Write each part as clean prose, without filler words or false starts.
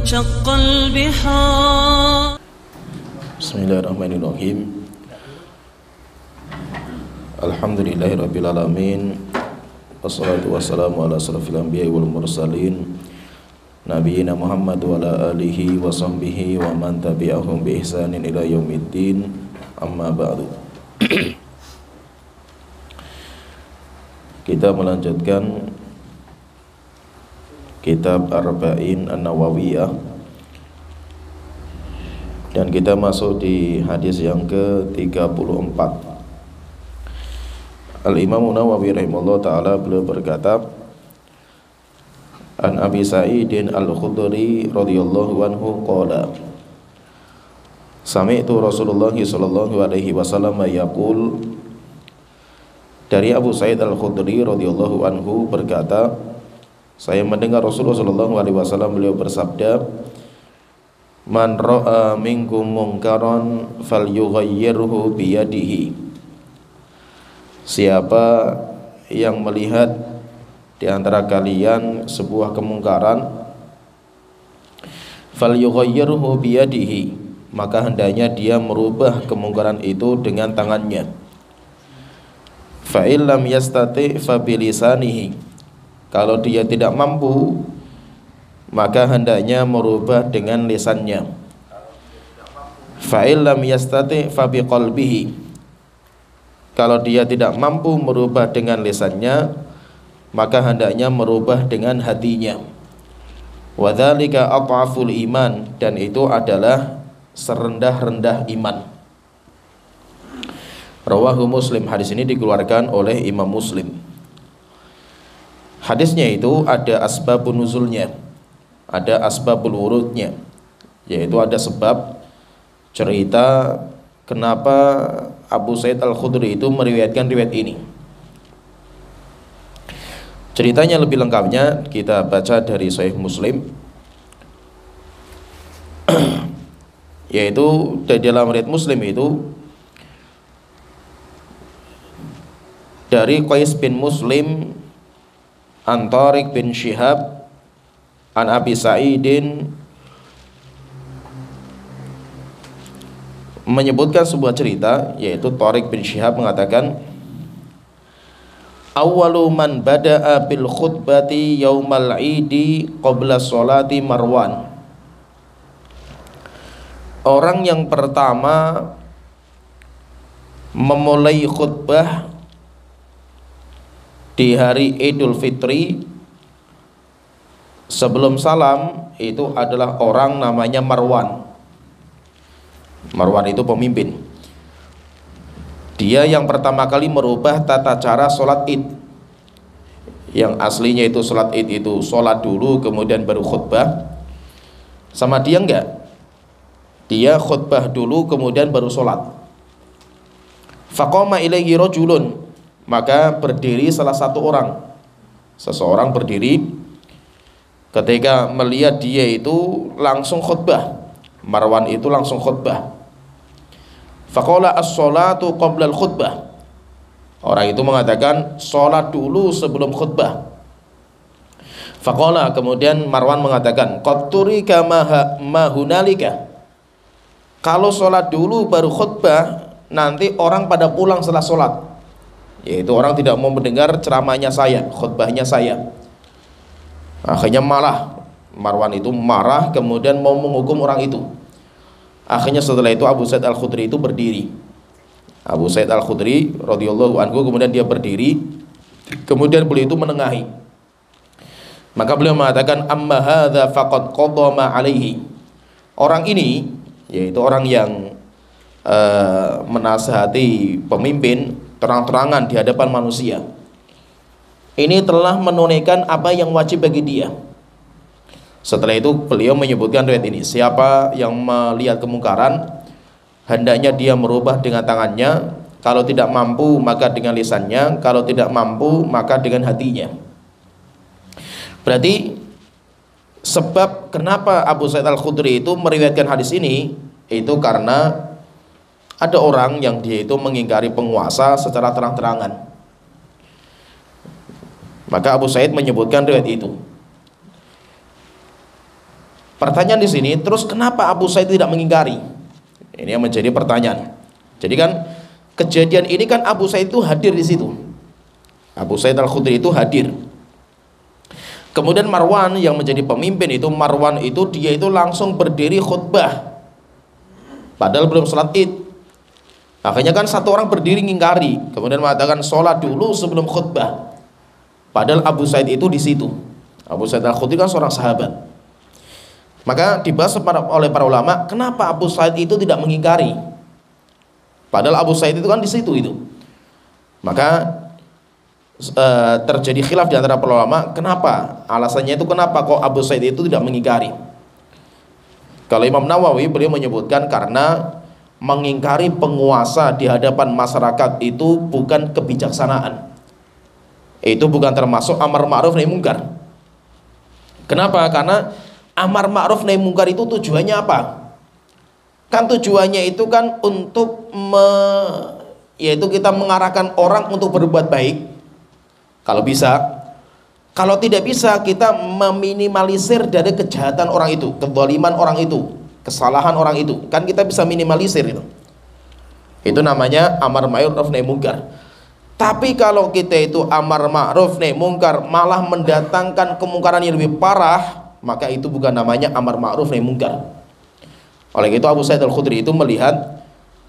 وانشق البحار. Bismillahirrahmanirrahim. Alhamdulillahirrabbilalamin. Wassalatu wassalamu ala asrafil anbiya'i wal mursalin Nabiyyina Muhammad wa ala alihi wa sahbihi wa man tabi'ahum bi ihsanin ila yaumiddin. Amma ba'du. Kita melanjutkan kitab Arba'in An-Nawawiyah, dan kita masuk di hadis yang ke-34. Al-Imam Nawawi rahimahullah ta'ala beliau berkata, An Abi Sa'idin Al-Khudri radhiyallahu anhu qala Sami'tu Rasulullah sallallahu alaihi wasallam yaqul. Dari Abu Sa'id Al-Khudri radhiyallahu anhu berkata, saya mendengar Rasulullah sallallahu alaihi wasallam beliau bersabda, Man ra'a minkum munkaran falyughayyirhu biyadihi. Siapa yang melihat di antara kalian sebuah kemungkaran, falyughayyirhu biyadihi, maka hendaknya dia merubah kemungkaran itu dengan tangannya. Fa illam yastati fa bilisanihi, kalau dia tidak mampu, maka hendaknya merubah dengan lisannya. Fa illam yastati fa biqalbihi, kalau dia tidak mampu merubah dengan lisannya, maka hendaknya merubah dengan hatinya. Wa dzalika adhaful iman, dan itu adalah serendah-rendah iman. Rawahu Muslim, hadis ini dikeluarkan oleh Imam Muslim. Hadisnya itu ada asbabun nuzulnya, ada asbabul wurudnya, yaitu ada sebab cerita kenapa Abu Sa'id Al-Khudri itu meriwayatkan riwayat ini. Ceritanya lebih lengkapnya kita baca dari Sahih Muslim, yaitu di dalam riwayat Muslim itu dari Qais bin Muslim an Tariq bin Shihab an Abi Sa'idin, menyebutkan sebuah cerita, yaitu Tariq bin Shihab mengatakan, awwalu man bada'a bil khutbati yaumal idi qabla sholati Marwan. Orang yang pertama memulai khutbah di hari Idul Fitri sebelum salam itu adalah orang namanya Marwan. Marwan itu pemimpin. Dia yang pertama kali merubah tata cara sholat id. Yang aslinya itu sholat id itu sholat dulu kemudian baru khutbah. Sama dia enggak, dia khutbah dulu kemudian baru sholat. Faqama ilaihi rajulun, maka berdiri salah satu orang, seseorang berdiri. Ketika melihat dia itu langsung khutbah, Marwan itu langsung khutbah. Faqala as-sholatu qabla al-khutbah, orang itu mengatakan sholat dulu sebelum khutbah. Faqala, kemudian Marwan mengatakan qad turika ma hunalika, kalau sholat dulu baru khutbah nanti orang pada pulang setelah sholat, yaitu orang tidak mau mendengar ceramahnya saya, khutbahnya saya. Akhirnya malah Marwan itu marah, kemudian mau menghukum orang itu. Akhirnya setelah itu Abu Sa'id Al-Khudri itu berdiri. Abu Sa'id Al-Khudri radhiyallahu anhu kemudian dia berdiri, kemudian beliau itu menengahi. Maka beliau mengatakan, amma hadza faqad qada ma alaihi. Orang ini, yaitu orang yang menasihati pemimpin terang-terangan di hadapan manusia, ini telah menunaikan apa yang wajib bagi dia. Setelah itu beliau menyebutkan riwayat ini, siapa yang melihat kemungkaran hendaknya dia merubah dengan tangannya, kalau tidak mampu maka dengan lisannya, kalau tidak mampu maka dengan hatinya. Berarti sebab kenapa Abu Sa'id Al-Khudri itu meriwayatkan hadis ini itu karena ada orang yang dia itu mengingkari penguasa secara terang-terangan. Maka Abu Sa'id menyebutkan riwayat itu. Pertanyaan di sini, terus kenapa Abu Sa'id tidak mengingkari? Ini yang menjadi pertanyaan. Jadi kan kejadian ini kan Abu Sa'id itu hadir di situ. Abu Sa'id Al-Khudri itu hadir. Kemudian Marwan yang menjadi pemimpin itu, Marwan itu dia itu langsung berdiri khutbah. Padahal belum sholat Id. Akhirnya kan satu orang berdiri ngingkari, kemudian mengatakan sholat dulu sebelum khutbah. Padahal Abu Sa'id itu di situ. Abu Sa'id Al-Khudri kan seorang sahabat. Maka dibahas oleh para ulama, kenapa Abu Sa'id itu tidak mengingkari? Padahal Abu Sa'id itu kan di situ itu. Maka terjadi khilaf di antara para ulama, kenapa? Alasannya itu kenapa kok Abu Sa'id itu tidak mengingkari? Kalau Imam Nawawi beliau menyebutkan karena mengingkari penguasa di hadapan masyarakat itu bukan kebijaksanaan. Itu bukan termasuk amar ma'ruf nahi munkar. Kenapa? Karena amar ma'ruf nahi munkar itu tujuannya apa? Kan tujuannya itu kan untuk yaitu kita mengarahkan orang untuk berbuat baik. Kalau bisa. Kalau tidak bisa, kita meminimalisir dari kejahatan orang itu, kezaliman orang itu, kesalahan orang itu. Kan kita bisa minimalisir itu. Itu namanya amar ma'ruf nahi munkar. Tapi kalau kita itu amar ma'ruf nahi munkar malah mendatangkan kemungkaran yang lebih parah, maka itu bukan namanya amar ma'ruf nahi munkar. Oleh itu Abu Sa'id Al-Khudri itu melihat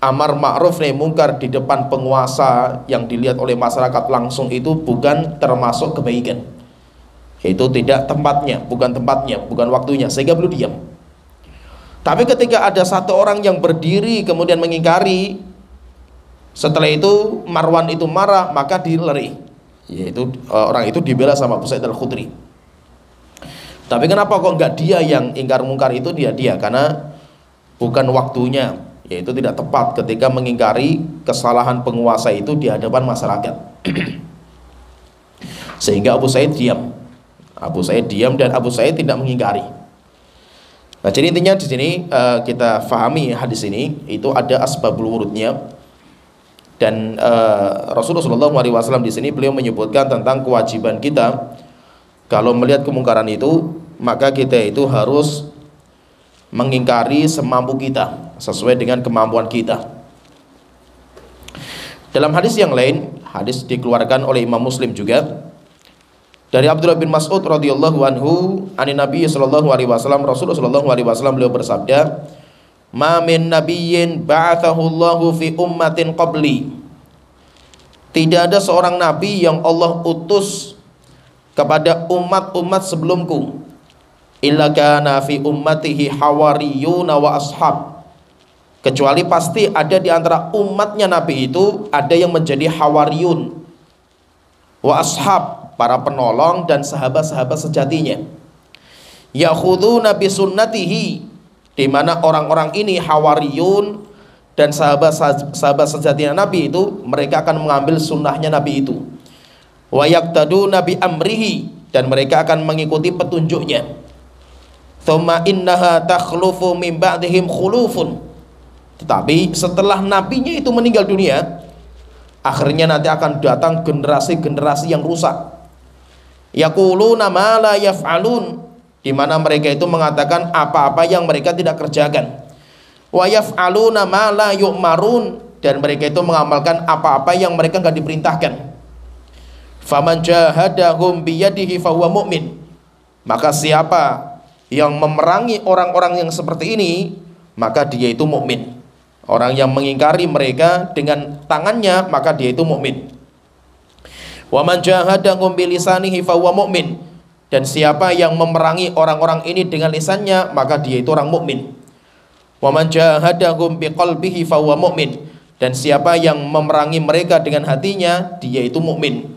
amar ma'ruf nahi munkar di depan penguasa yang dilihat oleh masyarakat langsung itu bukan termasuk kebaikan. Itu tidak tempatnya, bukan waktunya, sehingga beliau diam. Tapi ketika ada satu orang yang berdiri kemudian mengingkari, setelah itu Marwan itu marah, maka dileri, yaitu orang itu dibela sama Abu Sa'id Al-Khudri. Tapi kenapa kok enggak dia yang ingkar mungkar? Itu dia, karena bukan waktunya, yaitu tidak tepat ketika mengingkari kesalahan penguasa itu di hadapan masyarakat. Sehingga Abu Sa'id diam. Abu Sa'id diam dan Abu Sa'id tidak mengingkari. Nah, jadi intinya di sini kita fahami hadis ini itu ada asbabul wurudnya. Dan Rasulullah SAW di sini beliau menyebutkan tentang kewajiban kita kalau melihat kemungkaran itu, maka kita itu harus mengingkari semampu kita, sesuai dengan kemampuan kita. Dalam hadis yang lain, hadis dikeluarkan oleh Imam Muslim juga, dari Abdullah bin Mas'ud radhiyallahu anhu, ani Nabi sallallahu alaihi wasallam, Rasulullah sallallahu alaihi wasallam beliau bersabda, "Ma min nabiyyin ba'athahu Allahu fi ummatin qabli." Tidak ada seorang nabi yang Allah utus kepada umat-umat sebelumku, illa kana fi ummatihi hawariyuna wa ashab. Kecuali pasti ada di antara umatnya nabi itu ada yang menjadi hawariyun wa ashab, para penolong dan sahabat-sahabat sejatinya. Yakhuduna bi sunnatihi, di mana orang-orang ini hawariyun dan sahabat-sahabat sejatinya Nabi itu, mereka akan mengambil sunnahnya Nabi itu. Wa yaqtaduna bi amrihi, dan mereka akan mengikuti petunjuknya. Tsumma innaha takhlufu min ba'dihim khulufun. Tetapi setelah nabinya itu meninggal dunia, akhirnya nanti akan datang generasi-generasi yang rusak. Yaquluna ma la yaf'alun, di mana mereka itu mengatakan apa-apa yang mereka tidak kerjakan. Wa yaf'aluna ma la yu'marun, dan mereka itu mengamalkan apa-apa yang mereka enggak diperintahkan. Faman jahadahum biyadihi fahuwa mu'min, maka siapa yang memerangi orang-orang yang seperti ini, maka dia itu mukmin. Orang yang mengingkari mereka dengan tangannya, maka dia itu mukmin. Wa man jahadahum bilisanihi fahuwa mu'min, dan siapa yang memerangi orang-orang ini dengan lisannya, maka dia itu orang mukmin. Wa man jahadahum biqalbihi fahuwa mu'min, dan siapa yang memerangi mereka dengan hatinya, dia itu mukmin.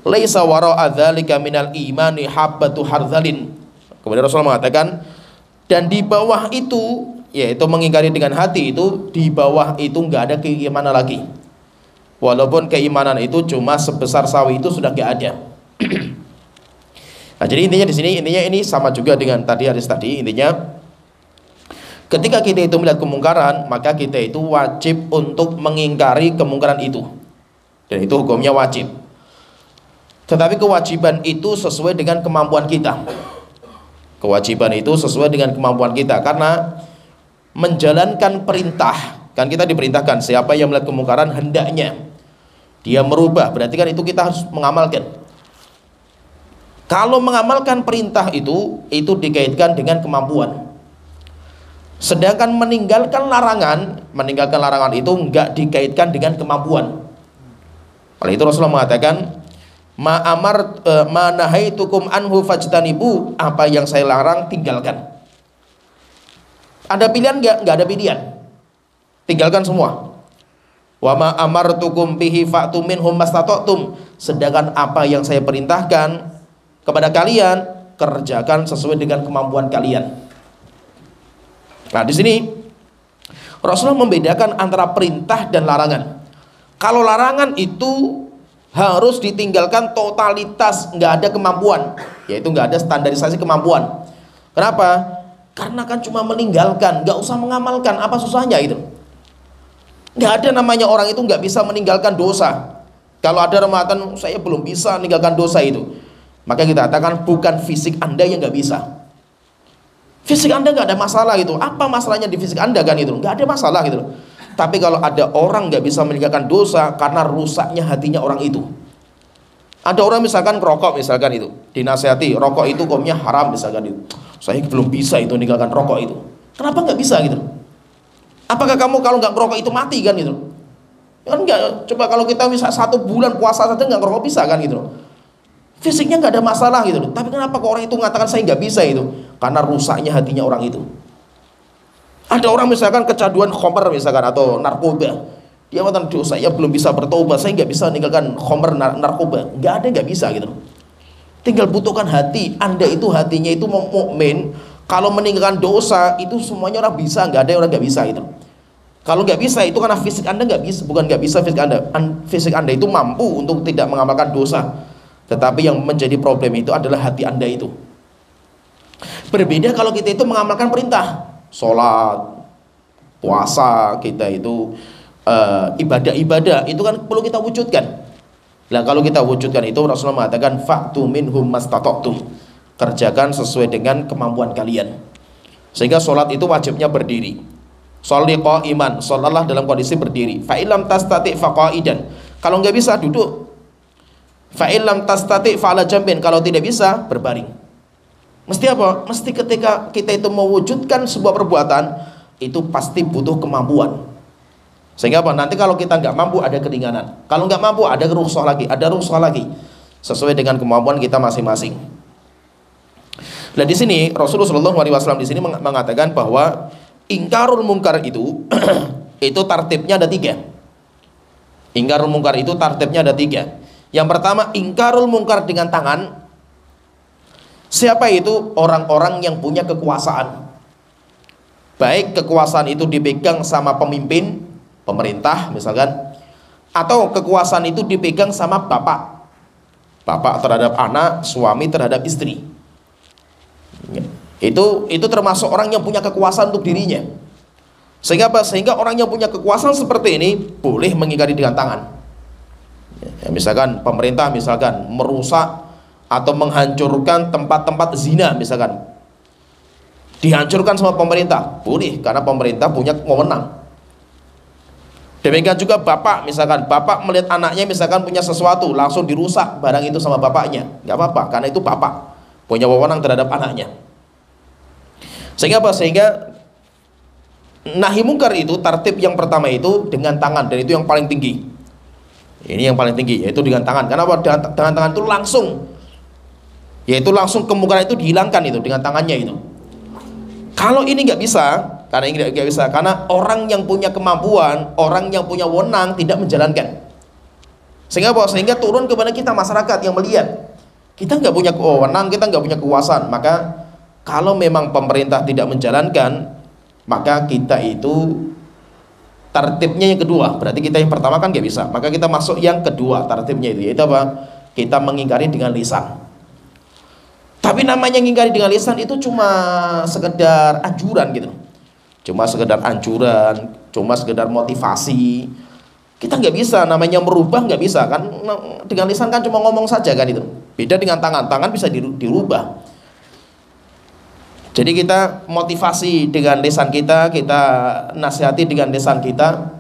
Laisa wara'a dzalika minal imani habbatu hardzalin. Kemudian Rasulullah mengatakan, dan di bawah itu, yaitu mengingkari dengan hati itu, di bawah itu enggak ada keimanan lagi. Walaupun keimanan itu cuma sebesar sawi, itu sudah enggak ada. Nah, jadi intinya di sini, ini sama juga dengan tadi hadis tadi. Intinya, ketika kita itu melihat kemungkaran, maka kita itu wajib untuk mengingkari kemungkaran itu, dan itu hukumnya wajib. Tetapi kewajiban itu sesuai dengan kemampuan kita. Kewajiban itu sesuai dengan kemampuan kita, karena menjalankan perintah, kan kita diperintahkan siapa yang melihat kemungkaran hendaknya dia merubah, berarti kan itu kita harus mengamalkan. Kalau mengamalkan perintah itu dikaitkan dengan kemampuan. Sedangkan meninggalkan larangan itu enggak dikaitkan dengan kemampuan. Oleh itu Rasulullah mengatakan, ma nahaitukum anhu fajtanibu, apa yang saya larang tinggalkan. Ada pilihan enggak? Enggak ada pilihan. Tinggalkan semua. Wa ma amartukum bihi fa'tu minhum mastata'tum, sedangkan apa yang saya perintahkan kepada kalian kerjakan sesuai dengan kemampuan kalian. Nah, di sini Rasulullah membedakan antara perintah dan larangan. Kalau larangan itu harus ditinggalkan totalitas, nggak ada kemampuan, yaitu nggak ada standarisasi kemampuan. Kenapa? Karena kan cuma meninggalkan, nggak usah mengamalkan, apa susahnya itu? Nggak ada namanya orang itu nggak bisa meninggalkan dosa. Kalau ada rematan, saya belum bisa meninggalkan dosa itu, maka kita katakan bukan fisik Anda yang nggak bisa. Fisik Anda nggak ada masalah gitu. Apa masalahnya di fisik Anda kan itu? Nggak ada masalah gitu. Tapi kalau ada orang nggak bisa meninggalkan dosa karena rusaknya hatinya orang itu. Ada orang misalkan rokok misalkan itu, dinasihati rokok itu hukumnya haram misalkan itu. Saya belum bisa itu meninggalkan rokok itu. Kenapa nggak bisa gitu? Apakah kamu kalau nggak ngerokok itu mati kan gitu? Kan nggak. Coba kalau kita misal 1 bulan puasa saja nggak ngerokok bisa kan gitu? Fisiknya nggak ada masalah gitu. Tapi kenapa kok orang itu mengatakan saya nggak bisa itu? Karena rusaknya hatinya orang itu. Ada orang misalkan kecanduan khamr misalkan atau narkoba, dia mengatakan saya belum bisa bertobat, saya nggak bisa meninggalkan khamr narkoba. Nggak bisa gitu. Tinggal butuhkan hati. Anda itu hatinya itu mukmin. Kalau meninggalkan dosa itu semuanya orang bisa, nggak ada orang nggak bisa itu. Kalau nggak bisa itu karena fisik Anda nggak bisa, bukan nggak bisa fisik Anda. Fisik Anda itu mampu untuk tidak mengamalkan dosa. Tetapi yang menjadi problem itu adalah hati Anda itu. Berbeda kalau kita itu mengamalkan perintah, sholat, puasa, kita itu ibadah-ibadah itu kan perlu kita wujudkan. Nah kalau kita wujudkan itu Rasulullah mengatakan fa'tu minhum mastata'tum, kerjakan sesuai dengan kemampuan kalian. Sehingga sholat itu wajibnya berdiri. Sholli qa'iman, sholatlah dalam kondisi berdiri. Fa'ilam tastati' faqa'idan, kalau nggak bisa duduk. Fa'ilam tastati' fa'ala jambin, kalau tidak bisa berbaring. Mesti apa? Mesti ketika kita itu mewujudkan sebuah perbuatan itu pasti butuh kemampuan. Sehingga apa? Nanti kalau kita nggak mampu ada keringanan. Kalau nggak mampu ada rukhsah lagi, sesuai dengan kemampuan kita masing-masing. Nah di sini Rasulullah SAW di sini mengatakan bahwa ingkarul mungkar itu itu tartibnya ada 3. Ingkarul mungkar itu tartibnya ada 3. Yang pertama ingkarul mungkar dengan tangan. Siapa itu? Orang-orang yang punya kekuasaan. Baik kekuasaan itu dipegang sama pemimpin, pemerintah misalkan, atau kekuasaan itu dipegang sama bapak terhadap anak, suami terhadap istri. Itu termasuk orang yang punya kekuasaan untuk dirinya. Sehingga apa? Sehingga orang yang punya kekuasaan seperti ini boleh mengingkari dengan tangan. Ya, misalkan pemerintah misalkan merusak atau menghancurkan tempat-tempat zina misalkan, dihancurkan sama pemerintah, boleh, karena pemerintah punya wewenang. Demikian juga bapak misalkan, bapak melihat anaknya misalkan punya sesuatu langsung dirusak barang itu sama bapaknya, nggak apa-apa, karena itu bapak punya wewenang terhadap anaknya. Sehingga apa? Sehingga nahi mungkar itu tartib yang pertama itu dengan tangan, dan itu yang paling tinggi. Ini yang paling tinggi, yaitu dengan tangan. Karena apa? Dengan tangan itu langsung, yaitu langsung kemungkaran itu dihilangkan itu dengan tangannya itu. Kalau ini nggak bisa, karena orang yang punya kemampuan, orang yang punya wewenang tidak menjalankan. Sehingga apa? Sehingga turun kepada kita masyarakat yang melihat kita nggak punya wewenang, kita nggak punya kekuasaan. Maka kalau memang pemerintah tidak menjalankan, maka kita itu tartibnya yang kedua. Berarti kita yang pertama kan nggak bisa, maka kita masuk yang kedua tartibnya itu, yaitu apa? Kita mengingkari dengan lisan. Tapi namanya ngingkari dengan lisan itu cuma sekedar anjuran gitu, cuma sekedar anjuran, cuma sekedar motivasi. Kita nggak bisa, namanya merubah nggak bisa kan. Dengan lisan kan cuma ngomong saja kan itu. Beda dengan tangan, tangan bisa dirubah. Jadi kita motivasi dengan lisan kita, kita nasihati dengan lisan kita.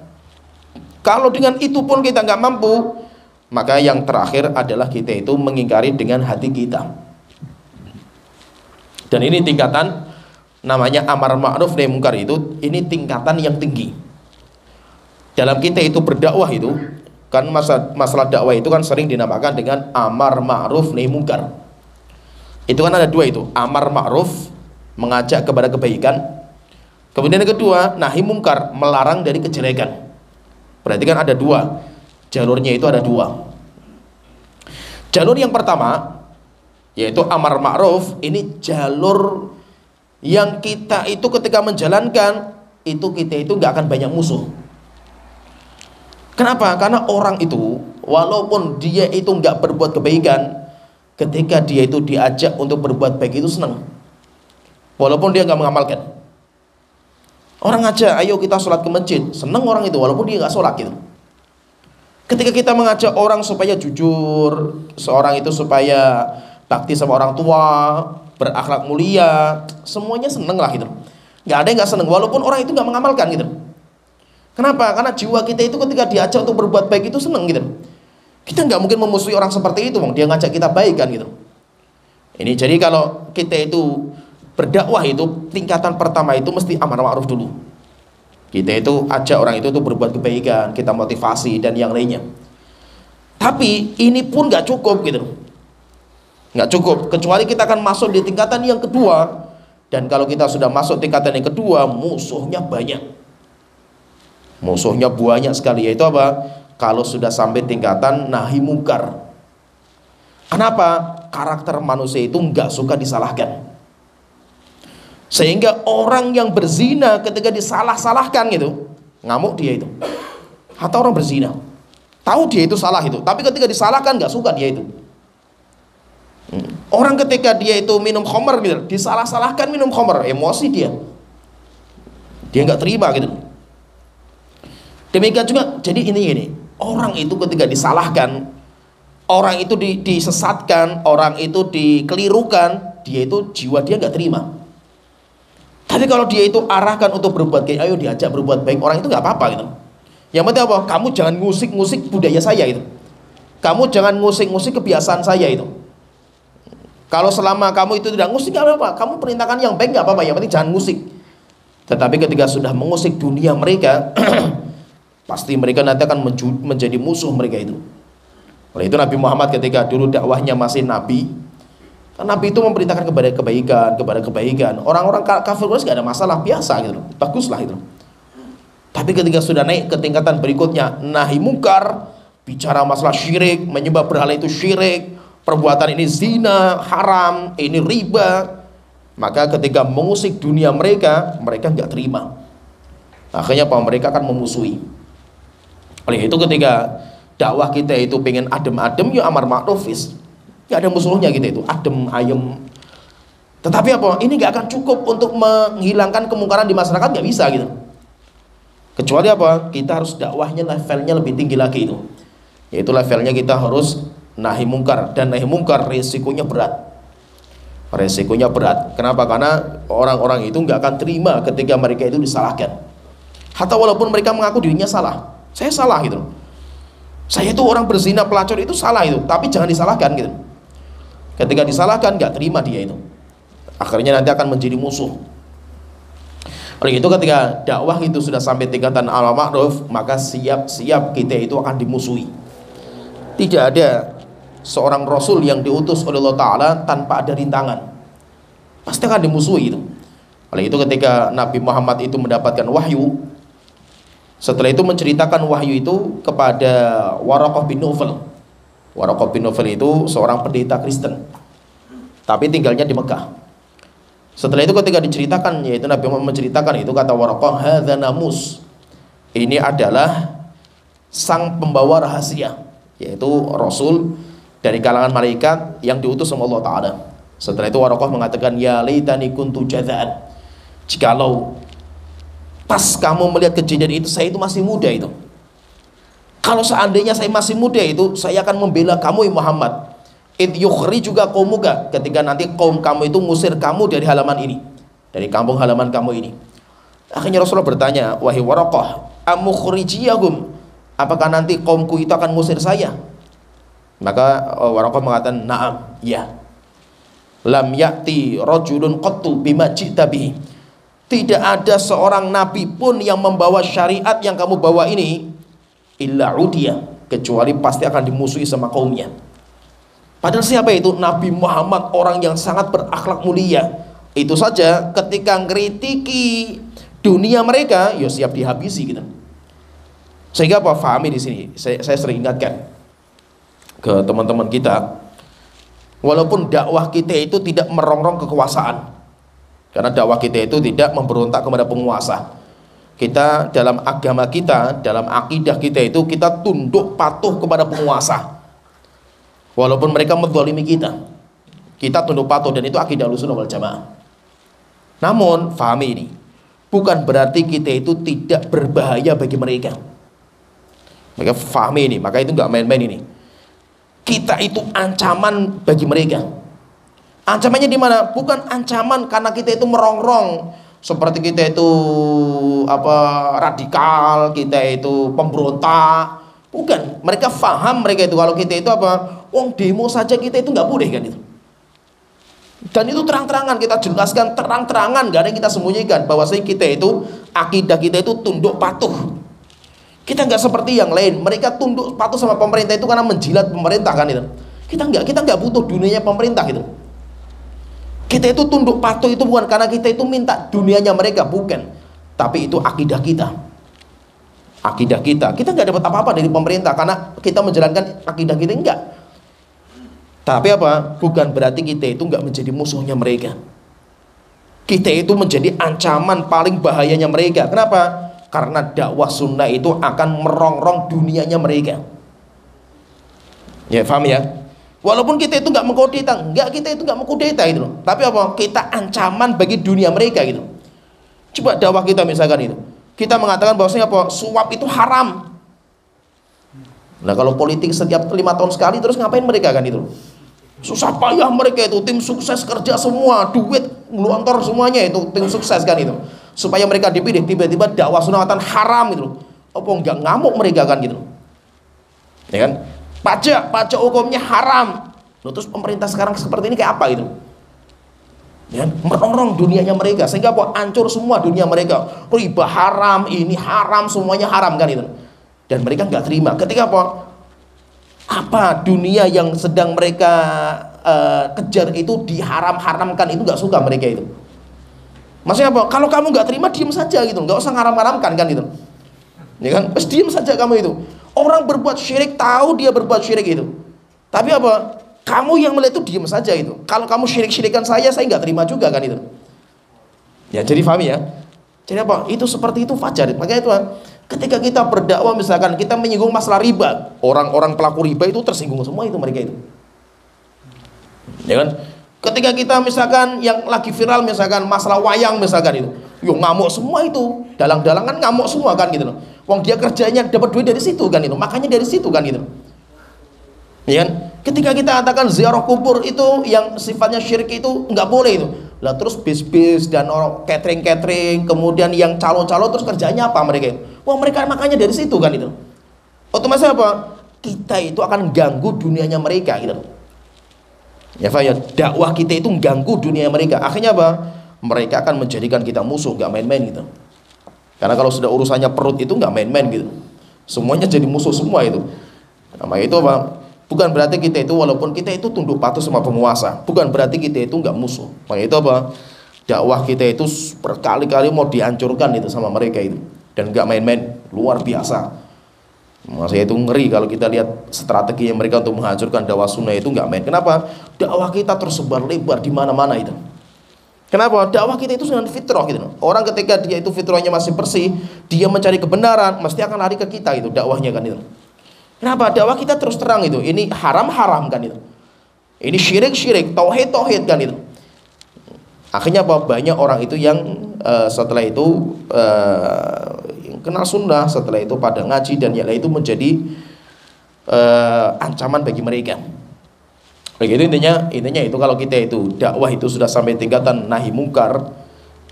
Kalau dengan itu pun kita nggak mampu, maka yang terakhir adalah kita itu mengingkari dengan hati kita. Dan ini tingkatan namanya amar ma'ruf nahi munkar itu, ini tingkatan yang tinggi. Dalam kita itu berdakwah itu kan masalah dakwah itu kan sering dinamakan dengan amar ma'ruf nahi munkar. Itu kan ada dua itu, amar ma'ruf mengajak kepada kebaikan, kemudian yang kedua nahi munkar, melarang dari kejelekan. Berarti kan ada dua, jalurnya itu ada dua. Jalur yang pertama yaitu amar ma'ruf, ini jalur yang kita itu ketika menjalankan itu kita itu nggak akan banyak musuh. Kenapa? Karena orang itu walaupun dia itu nggak berbuat kebaikan, ketika dia itu diajak untuk berbuat baik itu senang. Walaupun dia nggak mengamalkan. Orang ngajak, ayo kita sholat ke masjid, senang orang itu walaupun dia nggak sholat gitu. Ketika kita mengajak orang supaya jujur, seorang itu supaya bakti sama orang tua, berakhlak mulia, semuanya seneng lah gitu. Nggak ada yang nggak seneng walaupun orang itu nggak mengamalkan gitu. Kenapa? Karena jiwa kita itu ketika diajak untuk berbuat baik itu seneng gitu. Kita nggak mungkin memusuhi orang seperti itu, dia ngajak kita baik kan gitu. Ini jadi kalau kita itu berdakwah itu tingkatan pertama itu mesti amar ma'ruf dulu. Kita itu ajak orang itu untuk berbuat kebaikan, kita motivasi dan yang lainnya. Tapi ini pun nggak cukup gitu, nggak cukup. Kecuali kita akan masuk di tingkatan yang kedua. Dan kalau kita sudah masuk tingkatan yang kedua, musuhnya banyak. Musuhnya banyak sekali. Yaitu apa? Kalau sudah sampai tingkatan nahi munkar. Kenapa? Karakter manusia itu nggak suka disalahkan. Sehingga orang yang berzina ketika disalah-salahkan gitu, ngamuk dia itu. Atau orang berzina tahu dia itu salah itu, tapi ketika disalahkan nggak suka dia itu. Orang ketika dia itu minum khamr gitu, disalah-salahkan minum khamr, emosi dia nggak terima gitu. Demikian juga, jadi ini orang itu ketika disalahkan, orang itu disesatkan, orang itu dikelirukan, dia itu jiwa dia nggak terima. Tapi kalau dia itu arahkan untuk berbuat baik, ayo diajak berbuat baik, orang itu nggak apa-apa gitu. Yang penting apa? Kamu jangan ngusik-ngusik budaya saya itu. Kamu jangan ngusik-ngusik kebiasaan saya itu. Kalau selama kamu itu tidak ngusik nggak apa-apa. Kamu perintahkan yang baik nggak apa-apa. Yang penting jangan ngusik. Tetapi ketika sudah mengusik dunia mereka, pasti mereka nanti akan menjadi musuh mereka itu. Oleh itu Nabi Muhammad ketika dulu dakwahnya masih Nabi, Nabi itu memerintahkan kepada kebaikan. Orang-orang kafir Quraisy nggak ada masalah, biasa gitu, baguslah itu. Tapi ketika sudah naik ke tingkatan berikutnya, nahi munkar, bicara masalah syirik, menyembah berhala itu syirik, perbuatan ini zina, haram, ini riba, maka ketika mengusik dunia mereka nggak terima. Akhirnya apa? Mereka akan memusuhi. Oleh itu ketika dakwah kita itu pengen adem-adem, ya amar ma'ruf, nggak ada musuhnya gitu itu, adem ayem. Tetapi apa? Ini nggak akan cukup untuk menghilangkan kemungkaran di masyarakat, nggak bisa gitu. Kecuali apa? Kita harus dakwahnya levelnya lebih tinggi lagi itu. Yaitu levelnya kita harus nahi munkar, dan nahi munkar resikonya berat. Resikonya berat. Kenapa? Karena orang-orang itu nggak akan terima ketika mereka itu disalahkan. Hatta walaupun mereka mengaku dirinya salah, saya salah gitu. Saya itu orang berzina, pelacur itu salah itu, tapi jangan disalahkan gitu. Ketika disalahkan nggak terima dia itu, akhirnya nanti akan menjadi musuh. Oleh itu ketika dakwah itu sudah sampai tingkatan amar ma'ruf, maka siap-siap kita itu akan dimusuhi. Tidak ada seorang rasul yang diutus oleh Allah Ta'ala tanpa ada rintangan, pasti akan dimusuhi itu. Oleh itu ketika Nabi Muhammad itu mendapatkan wahyu, setelah itu menceritakan wahyu itu kepada Waraqah bin Naufal. Waraqah bin Naufal itu seorang pendeta Kristen, tapi tinggalnya di Mekah. Setelah itu ketika diceritakan, yaitu Nabi Muhammad menceritakan itu, kata Waraqah, hadza namus, ini adalah sang pembawa rahasia, yaitu Rasul dari kalangan malaikat yang diutus sama Allah Ta'ala. Setelah itu Waraqah mengatakan, ya laitani kuntu jadza'an, jikalau pas kamu melihat kejadian itu, saya itu masih muda itu. Kalau seandainya saya masih muda itu, saya akan membela kamu ya Muhammad. Id yukhri juga qaumuka, ketika nanti kaum kamu itu ngusir kamu dari halaman ini, dari kampung halaman kamu ini. Akhirnya Rasulullah bertanya, wahai Waraqah, amukhrijiyahum, apakah nanti kaumku itu akan ngusir saya? Maka Waraqah mengatakan, na'am, ya. Lam ya'ti rajulun qattu bima ji'ta bihi. Tidak ada seorang nabi pun yang membawa syariat yang kamu bawa ini illa udiya, kecuali pasti akan dimusuhi sama kaumnya. Padahal siapa itu? Nabi Muhammad, orang yang sangat berakhlak mulia. Itu saja ketika ngkritiki dunia mereka, ya siap dihabisi gitu. Sehingga apa? Fahami di sini. Saya sering ingatkan ke teman-teman kita, walaupun dakwah kita itu tidak merongrong kekuasaan, karena dakwah kita itu tidak memberontak kepada penguasa. Kita dalam agama kita, dalam akidah kita itu, kita tunduk patuh kepada penguasa. Walaupun mereka menzalimi kita, kita tunduk patuh, dan itu akidah Ahlussunnah wal Jamaah. Namun, fahami ini, bukan berarti kita itu tidak berbahaya bagi mereka. Mereka fahami ini, maka itu nggak main-main ini. Kita itu ancaman bagi mereka. Ancamannya di mana? Bukan ancaman karena kita itu merongrong, seperti kita itu radikal, kita itu pemberontak. Bukan. Mereka faham mereka itu kalau kita itu wong demo saja kita itu nggak boleh kan itu. Dan itu terang-terangan kita jelaskan, terang-terangan, gak ada yang kita sembunyikan, bahwasanya kita itu, akidah kita itu tunduk patuh. Kita nggak seperti yang lain. Mereka tunduk patuh sama pemerintah itu karena menjilat pemerintah kan itu. Kita nggak butuh dunianya pemerintah gitu. Kita itu tunduk patuh itu bukan karena kita itu minta dunianya mereka, bukan. Tapi itu akidah kita. Akidah kita nggak dapat apa-apa dari pemerintah karena kita menjalankan akidah kita, enggak. Tapi bukan berarti kita itu nggak menjadi musuhnya mereka. Kita itu menjadi ancaman paling bahayanya mereka. Kenapa? Karena dakwah sunnah itu akan merongrong dunianya mereka. Ya, paham ya? Walaupun kita itu nggak mengkudeta, kita itu nggak mengkudeta itu loh. Tapi kita ancaman bagi dunia mereka gitu. Coba dakwah kita misalkan itu, kita mengatakan bahwasanya suap itu haram. Nah, kalau politik setiap 5 tahun sekali, terus ngapain mereka kan itu? Susah payah mereka itu, tim sukses kerja semua, duit ngelontor semuanya itu, tim sukses kan itu, supaya mereka dipilih. Tiba-tiba dakwah sunatan haram gitu. Enggak ngamuk mereka kan gitu, ya kan? Pajak hukumnya haram. Terus pemerintah sekarang seperti ini kayak apa gitu? Ya, merongrong dunianya mereka sehingga hancur semua dunia mereka. Riba haram, ini haram, semuanya haram kan itu. Dan mereka nggak terima. Ketika dunia yang sedang mereka kejar itu diharam-haramkan, itu nggak suka mereka itu. Maksudnya kalau kamu nggak terima, diem saja gitu, nggak usah ngaram-ngaramkan kan gitu. Ya kan? Terus diem saja kamu itu. Orang berbuat syirik tahu dia berbuat syirik itu. Tapi kamu yang melihat itu diem saja itu. Kalau kamu syirik-syirikan saya nggak terima juga kan itu. Ya, jadi pahami ya. Jadi itu seperti itu fajar. Makanya itu ketika kita berdakwah misalkan kita menyinggung masalah riba, orang-orang pelaku riba itu tersinggung semua itu mereka itu. Ya kan? Ketika kita misalkan yang lagi viral misalkan masalah wayang misalkan itu, ngamuk semua itu, dalang-dalangan ngamuk semua kan gitu loh. Wong dia kerjanya dapat duit dari situ kan itu, makanya dari situ kan gitu. Ya kan? Ketika kita katakan ziarah kubur itu yang sifatnya syirik itu nggak boleh itu. Lah terus bis-bis dan orang catering-catering, kemudian yang calon-calon terus kerjanya apa mereka? Wah, mereka makanya dari situ kan itu. Otomatis kita itu akan ganggu dunianya mereka gitu. Ya, dakwah kita itu ganggu dunia mereka. Akhirnya mereka akan menjadikan kita musuh, nggak main-main gitu. Karena kalau sudah urusannya perut itu nggak main-main gitu. Semuanya jadi musuh semua itu. Nah, itu bukan berarti kita itu, walaupun kita itu tunduk patuh sama penguasa, bukan berarti kita itu nggak musuh. Maka itu dakwah kita itu berkali-kali mau dihancurkan itu sama mereka itu, dan nggak main-main, luar biasa. Saya itu ngeri kalau kita lihat strategi mereka untuk menghancurkan dakwah sunnah itu nggak main. Kenapa? Dakwah kita tersebar lebar di mana-mana itu. Kenapa? Dakwah kita itu sudah fitrah gitu. Orang ketika dia itu fitrahnya masih bersih, dia mencari kebenaran, mesti akan lari ke kita itu dakwahnya kan itu. Kenapa? Dakwah kita terus terang itu. Ini haram-haram kan itu. Ini syirik-syirik, tauhid-tauhid kan itu. Akhirnya banyak orang itu yang setelah itu kenal sunnah, setelah itu pada ngaji dan yang lain itu menjadi ancaman bagi mereka. Begitu intinya itu kalau kita itu dakwah itu sudah sampai tingkatan nahi mungkar,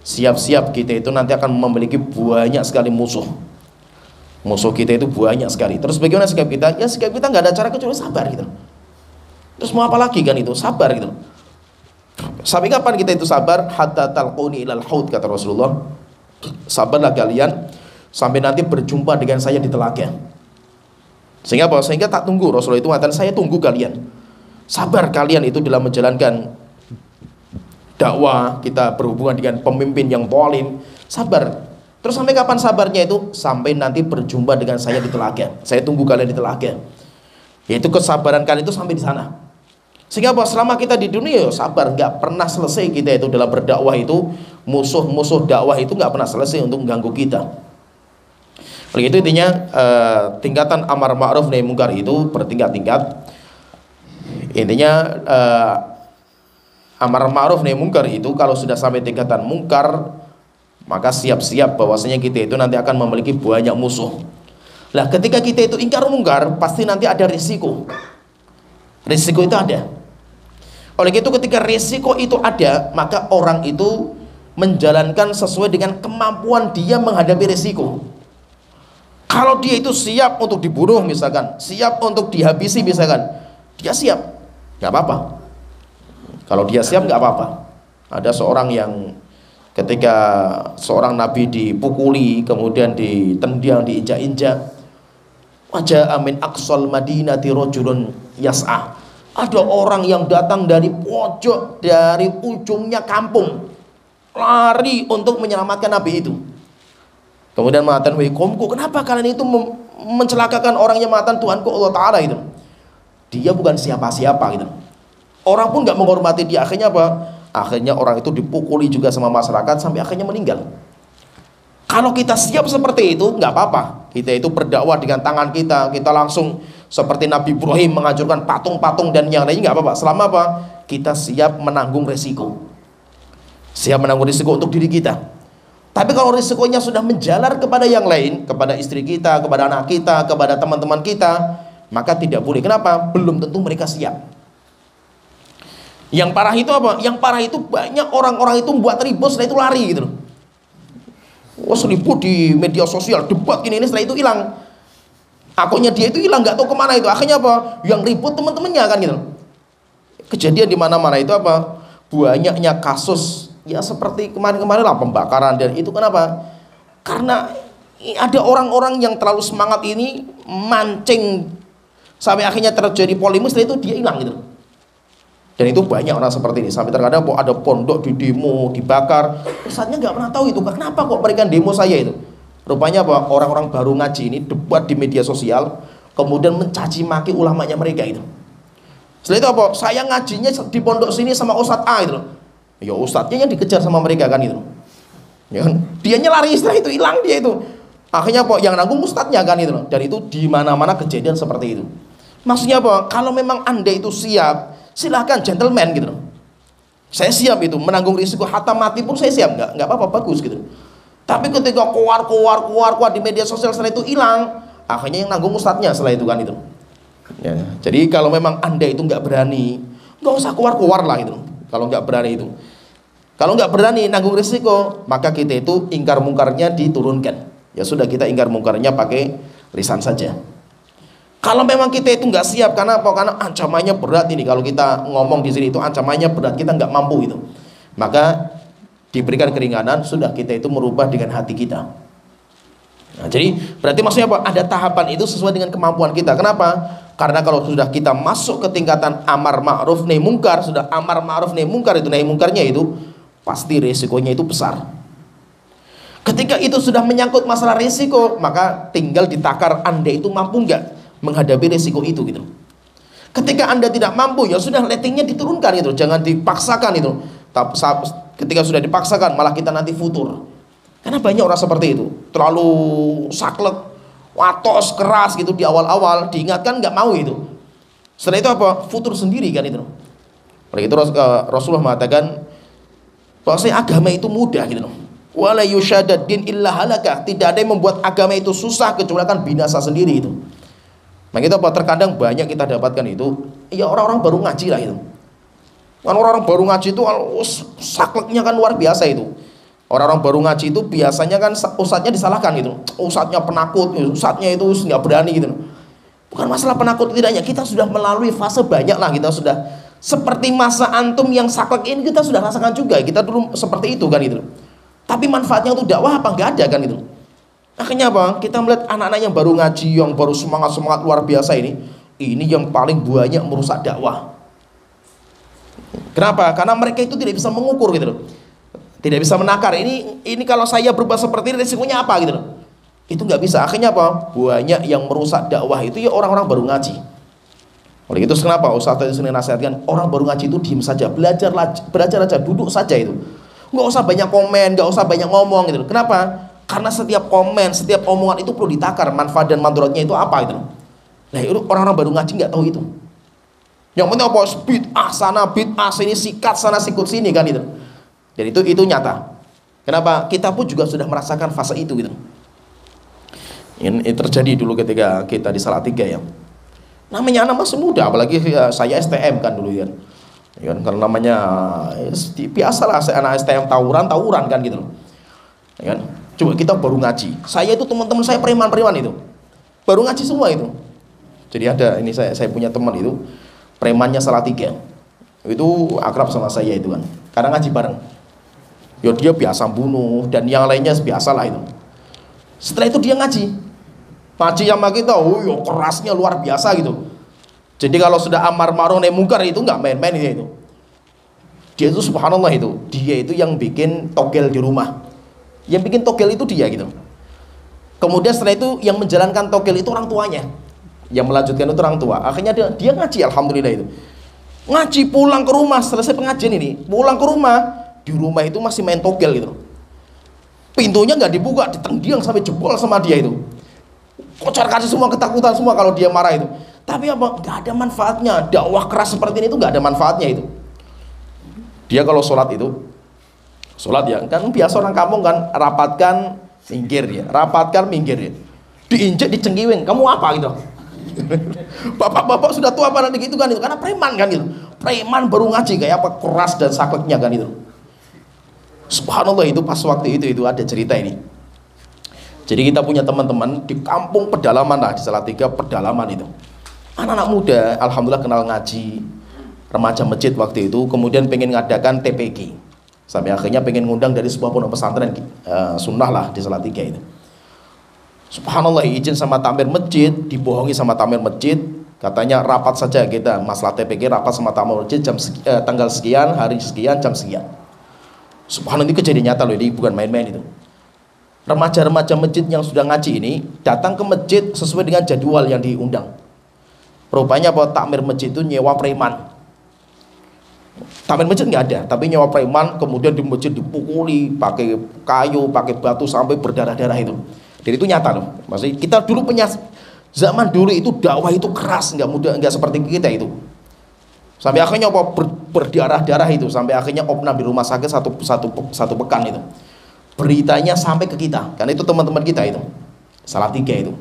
siap-siap kita itu nanti akan memiliki banyak sekali musuh. Musuh kita itu banyak sekali. Terus bagaimana sikap kita? Ya sikap kita nggak ada cara kecuali sabar gitu. Terus mau apa lagi kan itu? Sabar gitu. Sampai kapan kita itu sabar? Hatta talquni ilal haud, kata Rasulullah. Sabarlah kalian sampai nanti berjumpa dengan saya di telaga. Sehingga apa? Sehingga tak tunggu. Rasulullah itu mengatakan, saya tunggu kalian. Sabar kalian itu dalam menjalankan dakwah, kita berhubungan dengan pemimpin yang zalim. Sabar. Terus sampai kapan sabarnya itu? Sampai nanti berjumpa dengan saya di telaga. Saya tunggu kalian di telaga. Yaitu kesabaran kalian itu sampai di sana. Sehingga apa? Selama kita di dunia sabar, nggak pernah selesai kita itu dalam berdakwah itu. Musuh-musuh dakwah itu nggak pernah selesai untuk mengganggu kita. Oleh itu intinya tingkatan amar ma'ruf nahi mungkar itu bertingkat-tingkat. Intinya amar ma'ruf nahi mungkar itu kalau sudah sampai tingkatan mungkar, maka siap-siap bahwasanya kita itu nanti akan memiliki banyak musuh. Lah ketika kita itu ingkar mungkar, pasti nanti ada risiko. Risiko itu ada. Oleh itu ketika risiko itu ada, maka orang itu menjalankan sesuai dengan kemampuan dia menghadapi risiko. Kalau dia itu siap untuk dibunuh misalkan, siap untuk dihabisi misalkan, dia siap, nggak apa-apa. Kalau dia siap nggak apa-apa. Ada seorang yang ketika seorang nabi dipukuli, kemudian ditendang, diinjak-injak, wajah amin aqsal madinati rajulun yas'a. Ada orang yang datang dari pojok, dari ujungnya kampung, lari untuk menyelamatkan nabi itu. Kemudian mengatakan, wahai kaumku, kenapa kalian itu mencelakakan orang yang mengatakan Tuhanku Allah Ta'ala itu? Dia bukan siapa-siapa gitu. Orang pun nggak menghormati dia. Akhirnya apa? Akhirnya orang itu dipukuli juga sama masyarakat sampai akhirnya meninggal. Kalau kita siap seperti itu, nggak apa-apa. Kita itu berdakwah dengan tangan kita, kita langsung seperti Nabi Ibrahim menghancurkan patung-patung dan yang lainnya, nggak apa-apa. Selama apa? Kita siap menanggung resiko. Siap menanggung risiko untuk diri kita. Tapi kalau risikonya sudah menjalar kepada yang lain, kepada istri kita, kepada anak kita, kepada teman-teman kita, maka tidak boleh. Kenapa? Belum tentu mereka siap. Yang parah itu apa? Yang parah itu banyak orang-orang itu membuat ribut, setelah itu lari gitu loh. Wah, ribut di media sosial, debat ini setelah itu hilang. Akunnya dia itu hilang, nggak tahu kemana itu. Akhirnya apa? Yang ribut teman-temannya kan gitu. Kejadian di mana-mana itu apa? Banyaknya kasus ya seperti kemarin-kemarin lah, pembakaran. Dan itu kenapa? Karena ada orang-orang yang terlalu semangat ini mancing sampai akhirnya terjadi polemik, setelah itu dia hilang gitu. Dan itu banyak orang seperti ini. Sampai terkadang ada pondok di demo, dibakar. Ustadznya nggak pernah tahu itu. Kenapa kok mereka demo saya itu? Rupanya apa? Orang-orang baru ngaji ini debat di media sosial, kemudian mencaci maki ulamanya mereka itu. Setelah itu apa? Saya ngajinya di pondok sini sama Ustadz A itu. Ya ustadznya yang dikejar sama mereka kan itu. Ya kan? Dianya lari, setelah itu hilang dia itu. Akhirnya apa? Yang nanggung ustadznya kan itu. Dan itu di mana-mana kejadian seperti itu. Maksudnya apa? Kalau memang Anda itu siap, silahkan gentleman gitu. Saya siap itu menanggung risiko hatta mati pun saya siap, nggak apa-apa, bagus gitu. Tapi ketika keluar di media sosial setelah itu hilang, akhirnya yang nanggung ustadznya setelah itu kan itu. Ya, jadi kalau memang Anda itu nggak berani, nggak usah keluar lah itu. Kalau nggak berani itu, kalau nggak berani nanggung risiko, maka kita itu ingkar mungkarnya diturunkan. Ya sudah, kita ingkar mungkarnya pakai lisan saja. Kalau memang kita itu nggak siap, karena apa? Karena ancamannya berat ini. Kalau kita ngomong di sini itu ancamannya berat, kita nggak mampu itu. Maka diberikan keringanan, sudah kita itu merubah dengan hati kita. Nah, jadi berarti maksudnya apa? Ada tahapan itu sesuai dengan kemampuan kita. Kenapa? Karena kalau sudah kita masuk ke tingkatan amar ma'ruf nahi mungkar, sudah amar ma'ruf nahi mungkar itu, nahi mungkarnya itu pasti resikonya itu besar. Ketika itu sudah menyangkut masalah resiko, maka tinggal ditakar Anda itu mampu nggak menghadapi resiko itu gitu. Ketika Anda tidak mampu, ya sudah, ratingnya diturunkan gitu, jangan dipaksakan itu. Ketika sudah dipaksakan, malah kita nanti futur. Karena banyak orang seperti itu, terlalu saklek, watos, keras gitu di awal-awal, diingatkan nggak mau itu. Setelah itu apa? Futur sendiri kan itu. Oleh itu Rasulullah mengatakan bahwasanya agama itu mudah gitu loh. Wala yusyadaddin illa halakah. Tidak ada yang membuat agama itu susah kecuali akan binasa sendiri itu. Nah itu apa? Terkadang banyak kita dapatkan itu, ya orang-orang baru ngaji lah itu. Kan orang-orang baru ngaji itu sakleknya kan luar biasa itu. Orang-orang baru ngaji itu biasanya kan ustadznya disalahkan gitu. Ustadznya penakut, ustadznya itu nggak berani gitu. Bukan masalah penakut tidaknya, kita sudah melalui fase banyak lah, kita sudah seperti masa antum yang saklek ini kita sudah rasakan juga. Kita dulu seperti itu kan gitu. Tapi manfaatnya untuk dakwah apa nggak ada kan gitu. Akhirnya apa? Kita melihat anak-anak yang baru ngaji, yang baru semangat luar biasa ini yang paling banyak merusak dakwah. Kenapa? Karena mereka itu tidak bisa mengukur gitu loh. Tidak bisa menakar. Ini kalau saya berubah seperti ini resikonya apa gitu loh. Itu nggak bisa. Akhirnya apa? Banyak yang merusak dakwah itu ya orang-orang baru ngaji. Oleh itu kenapa Ustaz tadi sering nasihatkan orang baru ngaji itu diem saja, belajar aja, duduk saja itu. Nggak usah banyak komen, nggak usah banyak ngomong gitu loh. Kenapa? Karena setiap komen, setiap omongan itu perlu ditakar manfaat dan mandorotnya itu apa gitu loh. Nah itu orang-orang baru ngaji nggak tahu itu. Yang penting apa? Bid'ah sana, bid'ah sini, sikat sana, sikut sini kan itu. Dan itu nyata. Kenapa? Kita pun juga sudah merasakan fase itu gitu. Ini terjadi dulu ketika kita di Salatiga ya. Namanya anak masih muda, apalagi saya STM kan dulu ya. Ya kan, kalau namanya biasalah anak STM tawuran kan gitu loh. Ya kan? Coba kita baru ngaji. Saya itu teman-teman saya preman itu. Baru ngaji semua itu. Jadi ada ini saya punya teman itu premannya Salatiga. Itu akrab sama saya itu kan. Karena ngaji bareng. Ya dia biasa bunuh dan yang lainnya biasalah itu. Setelah itu dia ngaji sama kita, yo kerasnya luar biasa gitu. Jadi kalau sudah amar ma'ruf nahi mungkar itu nggak main-main itu. Dia itu subhanallah itu, dia itu yang bikin togel di rumah. Yang bikin togel itu dia gitu. Kemudian setelah itu yang menjalankan togel itu orang tuanya. Yang melanjutkan itu orang tua. Akhirnya dia ngaji, alhamdulillah itu. Ngaji pulang ke rumah selesai pengajian ini, pulang ke rumah, di rumah itu masih main togel gitu. Pintunya nggak dibuka, ditendang sampai jebol sama dia itu. Kocar kacir semua, ketakutan semua kalau dia marah itu. Tapi apa? Nggak ada manfaatnya. Dakwah keras seperti ini itu nggak ada manfaatnya itu. Dia kalau sholat ya kan biasa orang kampung kan rapatkan minggir ya, diinjek dicengkiwing. Kamu apa gitu? Bapak-bapak sudah tua pada gitu kan itu karena preman kan itu. Preman baru ngaji kayak apa keras dan sakleknya kan itu. Subhanallah itu pas waktu itu ada cerita ini. Jadi kita punya teman-teman di kampung pedalaman lah, di Salatiga pedalaman itu. Anak-anak muda, alhamdulillah kenal ngaji, remaja masjid waktu itu, kemudian pengen ngadakan TPG. Sampai akhirnya pengen ngundang dari sebuah pondok pesantren sunnah lah di Salatiga itu. Subhanallah izin sama tamir masjid, dibohongi sama tamir masjid, katanya rapat saja kita, masalah TPG rapat sama tamir masjid tanggal sekian, hari sekian, jam sekian. Subhanallah ini kejadian nyata loh, ini bukan main-main itu. Remaja-remaja masjid yang sudah ngaji ini datang ke masjid sesuai dengan jadwal yang diundang. Rupanya bahwa takmir masjid itu nyewa preman. Takmir masjid nggak ada, tapi nyewa preman, kemudian di masjid dipukuli pakai kayu, pakai batu sampai berdarah-darah itu. Jadi itu nyata loh. Maksudnya kita dulu zaman dulu itu dakwah itu keras, nggak mudah, nggak seperti kita itu. Sampai akhirnya apa berdarah-darah itu, sampai akhirnya opnam di rumah sakit satu pekan itu. Beritanya sampai ke kita, karena itu teman-teman kita itu Salatiga itu.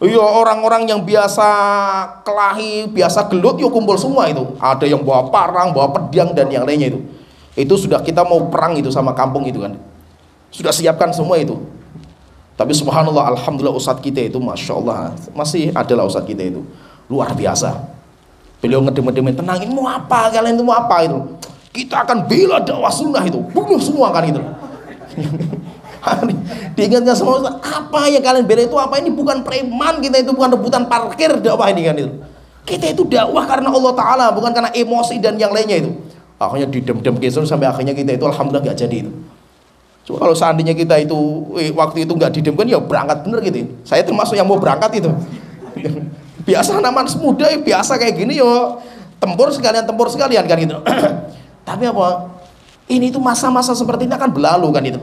Iya orang-orang yang biasa kelahi, biasa gelut, yuk kumpul semua itu. Ada yang bawa parang, bawa pedang dan yang lainnya itu. Itu sudah kita mau perang itu sama kampung itu kan. Sudah siapkan semua itu. Tapi subhanallah, alhamdulillah ustadz kita itu, masya Allah, masih adalah ustadz kita itu luar biasa. Beliau ngedem-ngedemin, tenangin mau apa kalian itu mau apa itu. Kita akan bela dakwah sunnah itu, bunuh semua kan itu. Diingatkan sama Ustaz, apa yang kalian bela itu apa, ini bukan preman kita itu, bukan rebutan parkir dakwah ini kan itu. Kita itu dakwah karena Allah Ta'ala, bukan karena emosi dan yang lainnya itu. Akhirnya didem-dem kesun sampai akhirnya kita itu alhamdulillah gak jadi itu. Coba kalau seandainya kita itu waktu itu gak didemkan ya berangkat bener gitu. Saya termasuk yang mau berangkat itu. Biasa anak muda ya biasa kayak gini yo tempur sekalian kan gitu. Tapi apa? Ini itu masa-masa seperti ini akan berlalu kan itu.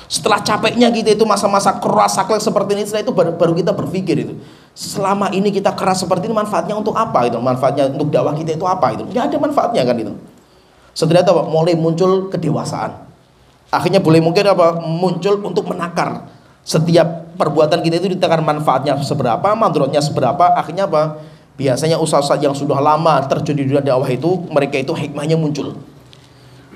Setelah capeknya kita itu masa-masa keras saklek seperti ini, setelah itu baru kita berpikir itu. Selama ini kita keras seperti ini manfaatnya untuk apa itu? Manfaatnya untuk dakwah kita itu apa itu? Nggak ada manfaatnya kan itu. Setelah itu apa? Mulai muncul kedewasaan. Akhirnya boleh mungkin apa? Muncul untuk menakar. Setiap perbuatan kita itu ditakar manfaatnya seberapa, mandorotnya seberapa. Akhirnya apa? Biasanya ustaz-ustaz yang sudah lama terjun di dunia dakwah itu, mereka itu hikmahnya muncul.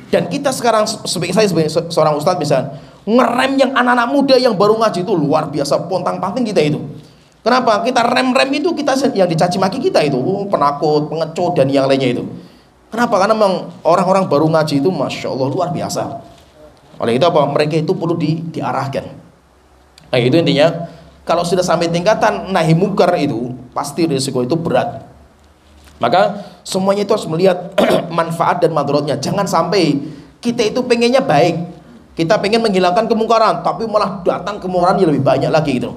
Dan kita sekarang, saya sebagai seorang ustadz bisa ngerem yang anak-anak muda yang baru ngaji itu luar biasa pontang-panting kita itu. Kenapa? Kita rem-rem itu kita yang dicaci maki kita itu, penakut, pengecut dan yang lainnya itu. Kenapa? Karena memang orang-orang baru ngaji itu masya Allah luar biasa. Oleh itu apa? Mereka itu perlu diarahkan. Nah itu intinya. Kalau sudah sampai tingkatan nahi mungkar itu pasti risiko itu berat. Maka semuanya itu harus melihat manfaat dan madaratnya. Jangan sampai kita itu pengennya baik, kita pengen menghilangkan kemungkaran, tapi malah datang kemungkaran yang lebih banyak lagi gitu.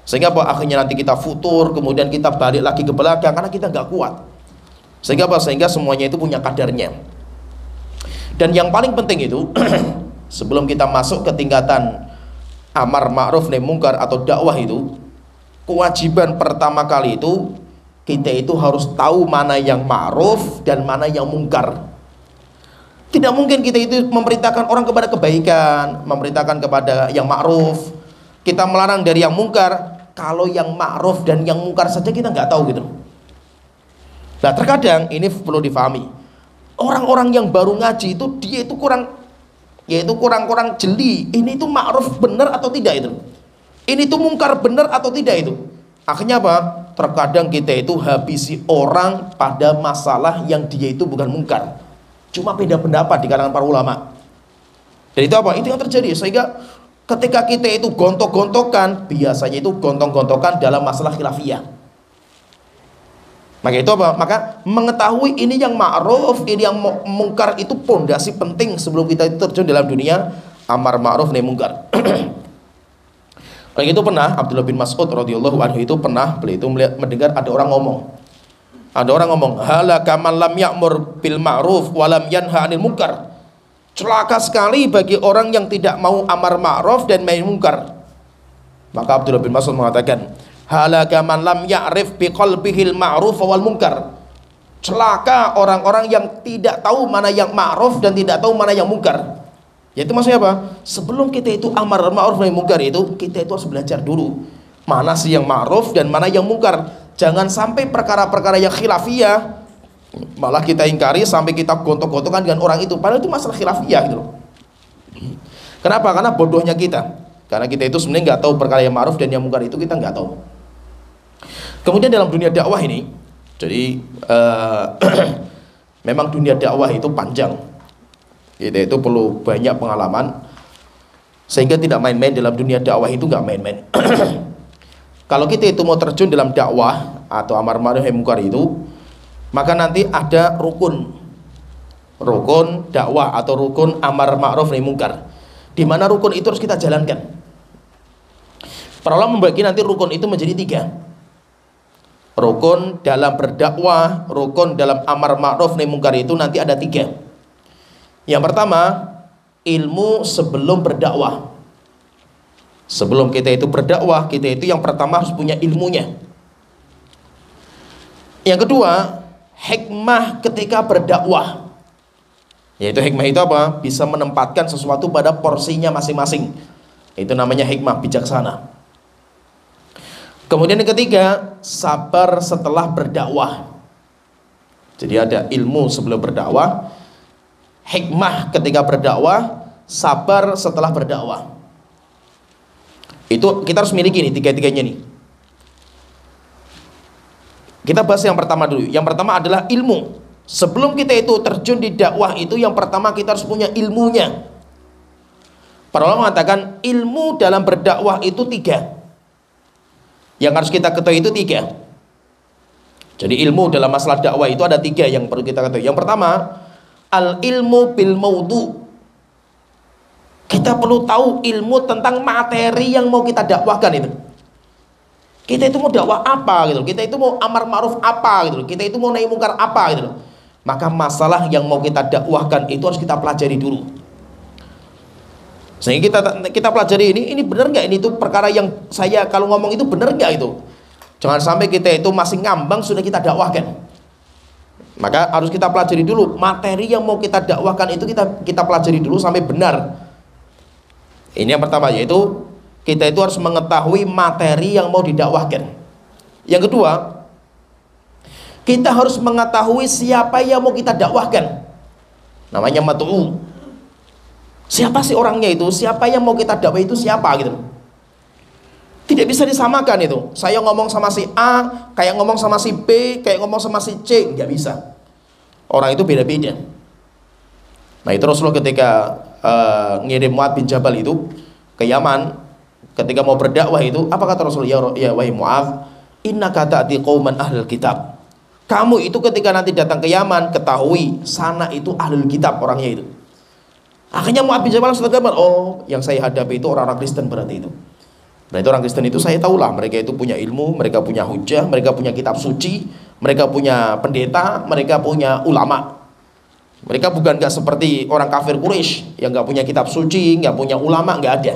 Sehingga apa? Akhirnya nanti kita futur, kemudian kita balik lagi ke belakang karena kita nggak kuat. Sehingga apa? Sehingga semuanya itu punya kadarnya. Dan yang paling penting itu sebelum kita masuk ke tingkatan amar ma'ruf nahi mungkar atau dakwah itu, kewajiban pertama kali itu kita itu harus tahu mana yang ma'ruf dan mana yang mungkar. Tidak mungkin kita itu memerintahkan orang kepada kebaikan, memerintahkan kepada yang ma'ruf, kita melarang dari yang mungkar, kalau yang ma'ruf dan yang mungkar saja kita nggak tahu gitu. Nah terkadang ini perlu difahami, orang-orang yang baru ngaji itu dia itu kurang jeli, ini itu ma'ruf benar atau tidak itu, ini itu mungkar benar atau tidak itu. Akhirnya apa? Terkadang kita itu habisi orang pada masalah yang dia itu bukan mungkar, cuma beda pendapat di kalangan para ulama. Dan itu apa? Itu yang terjadi. Sehingga ketika kita itu gontok-gontokan, biasanya itu gontong-gontokan dalam masalah khilafiyah. Maka itu apa? Maka mengetahui ini yang ma'ruf, ini yang mungkar itu pondasi penting sebelum kita terjun dalam dunia amar ma'ruf nahi mungkar. Oleh itu pernah Abdullah bin Mas'ud radhiyallahu anhu itu pernah beliau itu mendengar ada orang ngomong, halaka man lam ya'mur bil ma'ruf wa lam yanha 'anil munkar. Celaka sekali bagi orang yang tidak mau amar ma'ruf dan nahi mungkar. Maka Abdullah bin Mas'ud mengatakan, halaka man lam ya'rif biqalbihil ma'ruf wal munkar. Celaka orang-orang yang tidak tahu mana yang ma'ruf dan tidak tahu mana yang munkar. Yaitu maksudnya apa? Sebelum kita itu amar ma'ruf nahi munkar itu, kita itu harus belajar dulu mana sih yang ma'ruf dan mana yang munkar. Jangan sampai perkara-perkara yang khilafiyah malah kita ingkari sampai kita gontok-gontokan dengan orang itu, padahal itu masalah khilafiyah gitu loh. Kenapa? Karena bodohnya kita. Karena kita itu sebenarnya nggak tahu perkara yang ma'ruf dan yang munkar itu kita nggak tahu. Kemudian dalam dunia dakwah ini, jadi memang dunia dakwah itu panjang. Kita itu perlu banyak pengalaman, sehingga tidak main-main dalam dunia dakwah itu nggak main-main. Kalau kita itu mau terjun dalam dakwah atau amar ma'ruf nahi munkar itu, maka nanti ada rukun dakwah atau rukun amar ma'ruf nahi munkar, di mana rukun itu harus kita jalankan. Para ulama membagi nanti rukun itu menjadi 3. Rukun dalam berdakwah, rukun dalam amar ma'ruf nahi munkar itu nanti ada 3. Yang pertama, ilmu sebelum berdakwah. Sebelum kita itu berdakwah, kita itu yang pertama harus punya ilmunya. Yang kedua, hikmah ketika berdakwah. Yaitu hikmah itu apa? Bisa menempatkan sesuatu pada porsinya masing-masing. Itu namanya hikmah bijaksana. Kemudian yang ketiga, sabar setelah berdakwah. Jadi ada ilmu sebelum berdakwah, hikmah ketika berdakwah, sabar setelah berdakwah. Itu kita harus miliki nih 3-3-nya nih. Kita bahas yang pertama dulu. Yang pertama adalah ilmu. Sebelum kita itu terjun di dakwah itu, yang pertama kita harus punya ilmunya. Para ulama mengatakan ilmu dalam berdakwah itu 3. Yang harus kita ketahui itu 3. Jadi ilmu dalam masalah dakwah itu ada 3 yang perlu kita ketahui. Yang pertama, al ilmu bil maudu. Kita perlu tahu ilmu tentang materi yang mau kita dakwahkan itu. Kita itu mau dakwah apa gitu, kita itu mau amar ma'ruf apa gitu, kita itu mau nahi mungkar apa gitu. Maka masalah yang mau kita dakwahkan itu harus kita pelajari dulu. Sehingga kita pelajari ini benar nggak, ini tuh perkara yang saya kalau ngomong itu benar nggak itu. Jangan sampai kita itu masih ngambang sudah kita dakwahkan. Maka harus kita pelajari dulu materi yang mau kita dakwahkan itu, kita pelajari dulu sampai benar. Ini yang pertama, yaitu kita itu harus mengetahui materi yang mau didakwahkan. Yang kedua, kita harus mengetahui siapa yang mau kita dakwahkan. namanya mat'u. Siapa sih orangnya itu? Siapa yang mau kita dakwah itu siapa gitu? Tidak bisa disamakan itu. Saya ngomong sama si A, kayak ngomong sama si B, kayak ngomong sama si C, nggak bisa. Orang itu beda-beda. Nah itu Rasulullah ketika ngirim Mu'adz bin Jabal itu ke Yaman, ketika mau berdakwah itu, apa kata Rasulullah? Ya wahai Mu'adz, innaka ta'ti qauman ahlul kitab. Kamu itu ketika nanti datang ke Yaman, ketahui sana itu ahlul kitab orangnya itu. Akhirnya Mu'adz bin Jabal langsung tergambar, oh yang saya hadapi itu orang-orang Kristen berarti itu. Nah itu orang Kristen itu saya tahulah, mereka itu punya ilmu, mereka punya hujah, mereka punya kitab suci, mereka punya pendeta, mereka punya ulama. Mereka bukan gak seperti orang kafir Quraisy yang gak punya kitab suci, gak punya ulama, gak ada.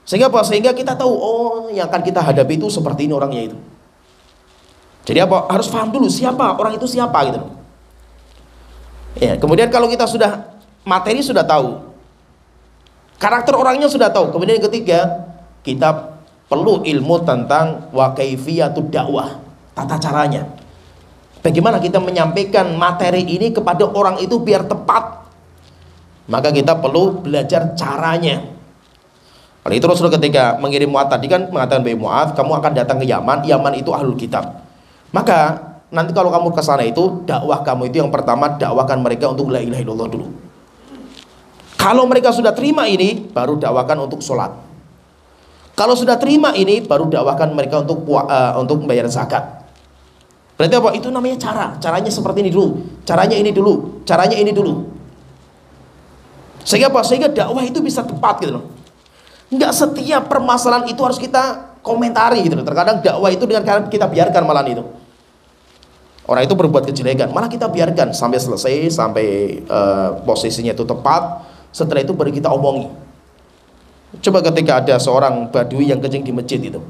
Sehingga apa? Sehingga kita tahu, oh yang akan kita hadapi itu seperti ini orangnya itu. Jadi apa? Harus paham dulu siapa orang itu siapa gitu. Ya, kemudian kalau kita sudah materi sudah tahu, karakter orangnya sudah tahu. Kemudian yang ketiga, kita perlu ilmu tentang wa kaifiyatud dakwah, tata caranya. Bagaimana kita menyampaikan materi ini kepada orang itu biar tepat. Maka kita perlu belajar caranya. Oleh itu Rasulullah ketika mengirim Mu'adz tadi kan mengatakan, "Wahai Mu'adz, kamu akan datang ke Yaman. Yaman itu ahlul kitab. Maka nanti kalau kamu ke sana itu dakwah kamu itu yang pertama dakwahkan mereka untuk la ilaha illallah dulu. Kalau mereka sudah terima ini, baru dakwahkan untuk sholat. Kalau sudah terima ini, baru dakwahkan mereka untuk membayar zakat." Berarti apa? Itu namanya cara. Caranya seperti ini dulu. Caranya ini dulu. Caranya ini dulu. Sehingga apa? Sehingga dakwah itu bisa tepat gitu loh. Enggak setiap permasalahan itu harus kita komentari gitu loh. Terkadang dakwah itu dengan cara kita biarkan malah itu. Orang itu berbuat kejelekan, malah kita biarkan sampai selesai, sampai posisinya itu tepat. Setelah itu baru kita omongi. Coba ketika ada seorang badui yang kencing di masjid itu.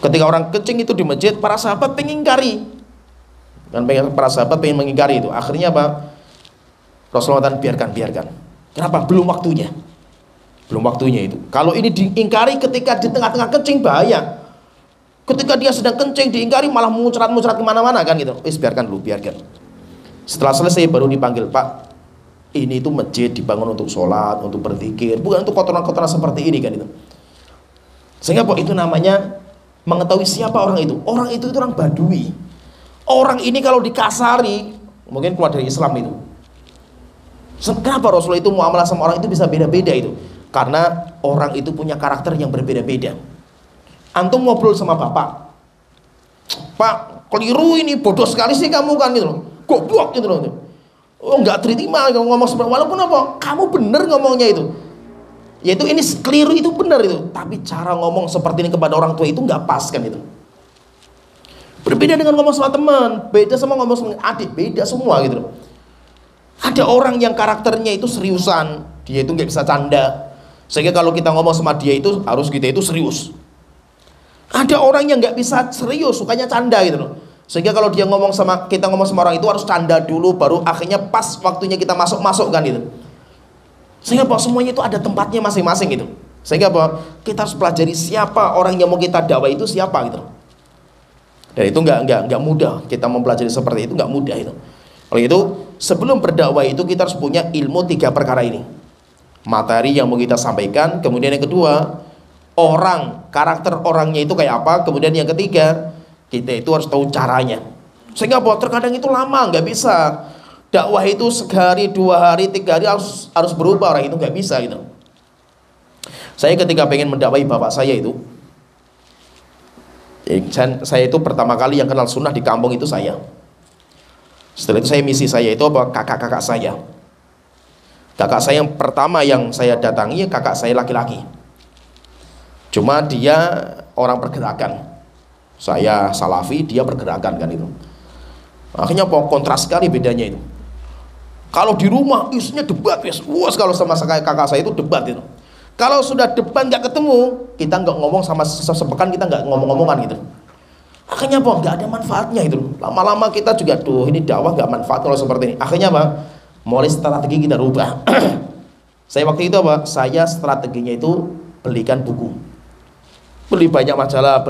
Ketika orang kencing itu di masjid, para sahabat pengen ingkari. Dan para sahabat pengen mengingkari itu. Akhirnya apa? Rasulullah biarkan. Kenapa? Belum waktunya. Belum waktunya itu. Kalau ini diingkari ketika di tengah-tengah kencing bahaya. Ketika dia sedang kencing diingkari malah muncrat-muncrat kemana-mana kan gitu. Biarkan dulu, biarkan. Setelah selesai baru dipanggil, "Pak, ini itu masjid dibangun untuk sholat, untuk berzikir, bukan untuk kotoran-kotoran seperti ini kan itu." Sehingga apa? Itu namanya mengetahui siapa orang itu. Orang itu orang badui. Orang ini kalau dikasari mungkin keluar dari Islam itu. Kenapa Rasulullah itu muamalah sama orang itu bisa beda-beda itu? Karena orang itu punya karakter yang berbeda-beda. Antum ngobrol sama bapak, "Pak, keliru ini, bodoh sekali sih kamu kan gitu loh. Goblok gitu loh." Oh nggak terima ngomong seperti, walaupun apa? Kamu bener ngomongnya itu. Yaitu ini keliru itu benar itu. Tapi cara ngomong seperti ini kepada orang tua itu nggak pas kan itu. Berbeda dengan ngomong sama teman, beda sama ngomong sama adik, beda semua gitu loh. Ada orang yang karakternya itu seriusan, dia itu nggak bisa canda. Sehingga kalau kita ngomong sama dia itu harus kita itu serius. Ada orang yang nggak bisa serius, sukanya canda gitu loh. Sehingga kalau dia kita ngomong sama orang itu harus canda dulu, baru akhirnya pas waktunya kita masuk kan gitu. Sehingga apa? Semuanya itu ada tempatnya masing-masing gitu. Sehingga apa? Kita harus pelajari siapa orang yang mau kita dakwah itu siapa gitu. Dan itu nggak mudah. Kita mempelajari seperti itu nggak mudah itu. Oleh itu sebelum berdakwah itu kita harus punya ilmu 3 perkara ini. Materi yang mau kita sampaikan, kemudian yang kedua karakter orangnya itu kayak apa, kemudian yang ketiga kita itu harus tahu caranya. Sehingga apa? Terkadang itu lama, nggak bisa. Dakwah itu sehari, 2 hari, 3 hari harus berubah, orang itu nggak bisa gitu. Saya ketika pengen mendakwahi bapak saya itu, saya itu pertama kali yang kenal sunnah di kampung itu saya. Setelah itu misi saya itu apa? Kakak-kakak saya. Kakak saya yang pertama yang saya datangi, kakak saya laki-laki. Cuma dia orang pergerakan. Saya salafi, dia pergerakan kan itu. Akhirnya kontras sekali bedanya itu. Kalau di rumah isinya debat, kalau sama kakak saya itu debat itu. Kalau sudah debat nggak ketemu, kita nggak ngomong sama sepekan, kita nggak ngomong-ngomongan gitu. Akhirnya apa? Nggak ada manfaatnya itu. Lama-lama kita juga ini dakwah nggak manfaat kalau seperti ini. Akhirnya apa? Mulai strategi kita rubah. Saya waktu itu apa? Saya strateginya itu belikan buku. Beli banyak majalah,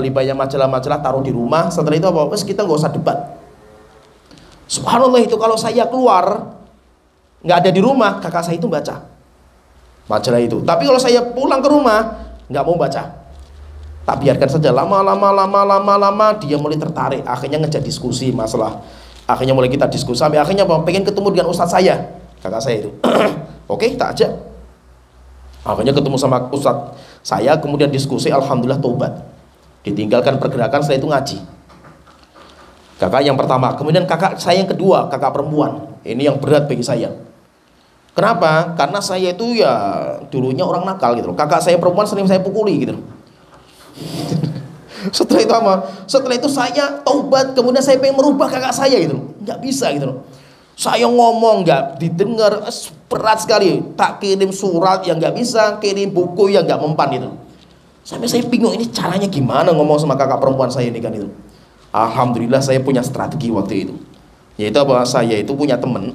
taruh di rumah. Setelah itu apa? Kita nggak usah debat. Subhanallah itu kalau saya keluar, nggak ada di rumah, kakak saya itu baca majalah itu. Tapi kalau saya pulang ke rumah nggak mau baca, tak biarkan saja. Lama dia mulai tertarik, akhirnya ngejak diskusi masalah. Akhirnya mulai kita diskusi sampai akhirnya pengen ketemu dengan ustadz saya, kakak saya itu. Oke, tak ajak. Akhirnya ketemu sama ustadz saya, kemudian diskusi, alhamdulillah tobat, ditinggalkan pergerakan, setelah itu ngaji. Kakak yang pertama, kemudian kakak saya yang kedua, kakak perempuan. Ini yang berat bagi saya. Kenapa? Karena saya itu ya dulunya orang nakal gitu. Kakak saya perempuan sering saya pukuli gitu. Setelah itu apa? Setelah itu saya taubat, kemudian saya pengen merubah kakak saya gitu. Nggak bisa gitu. Saya ngomong nggak didengar, berat sekali. Tak kirim surat yang nggak bisa, kirim buku yang nggak mempan gitu. Sampai saya bingung ini caranya gimana ngomong sama kakak perempuan saya ini kan itu. Alhamdulillah saya punya strategi waktu itu. Yaitu apa? Saya itu punya teman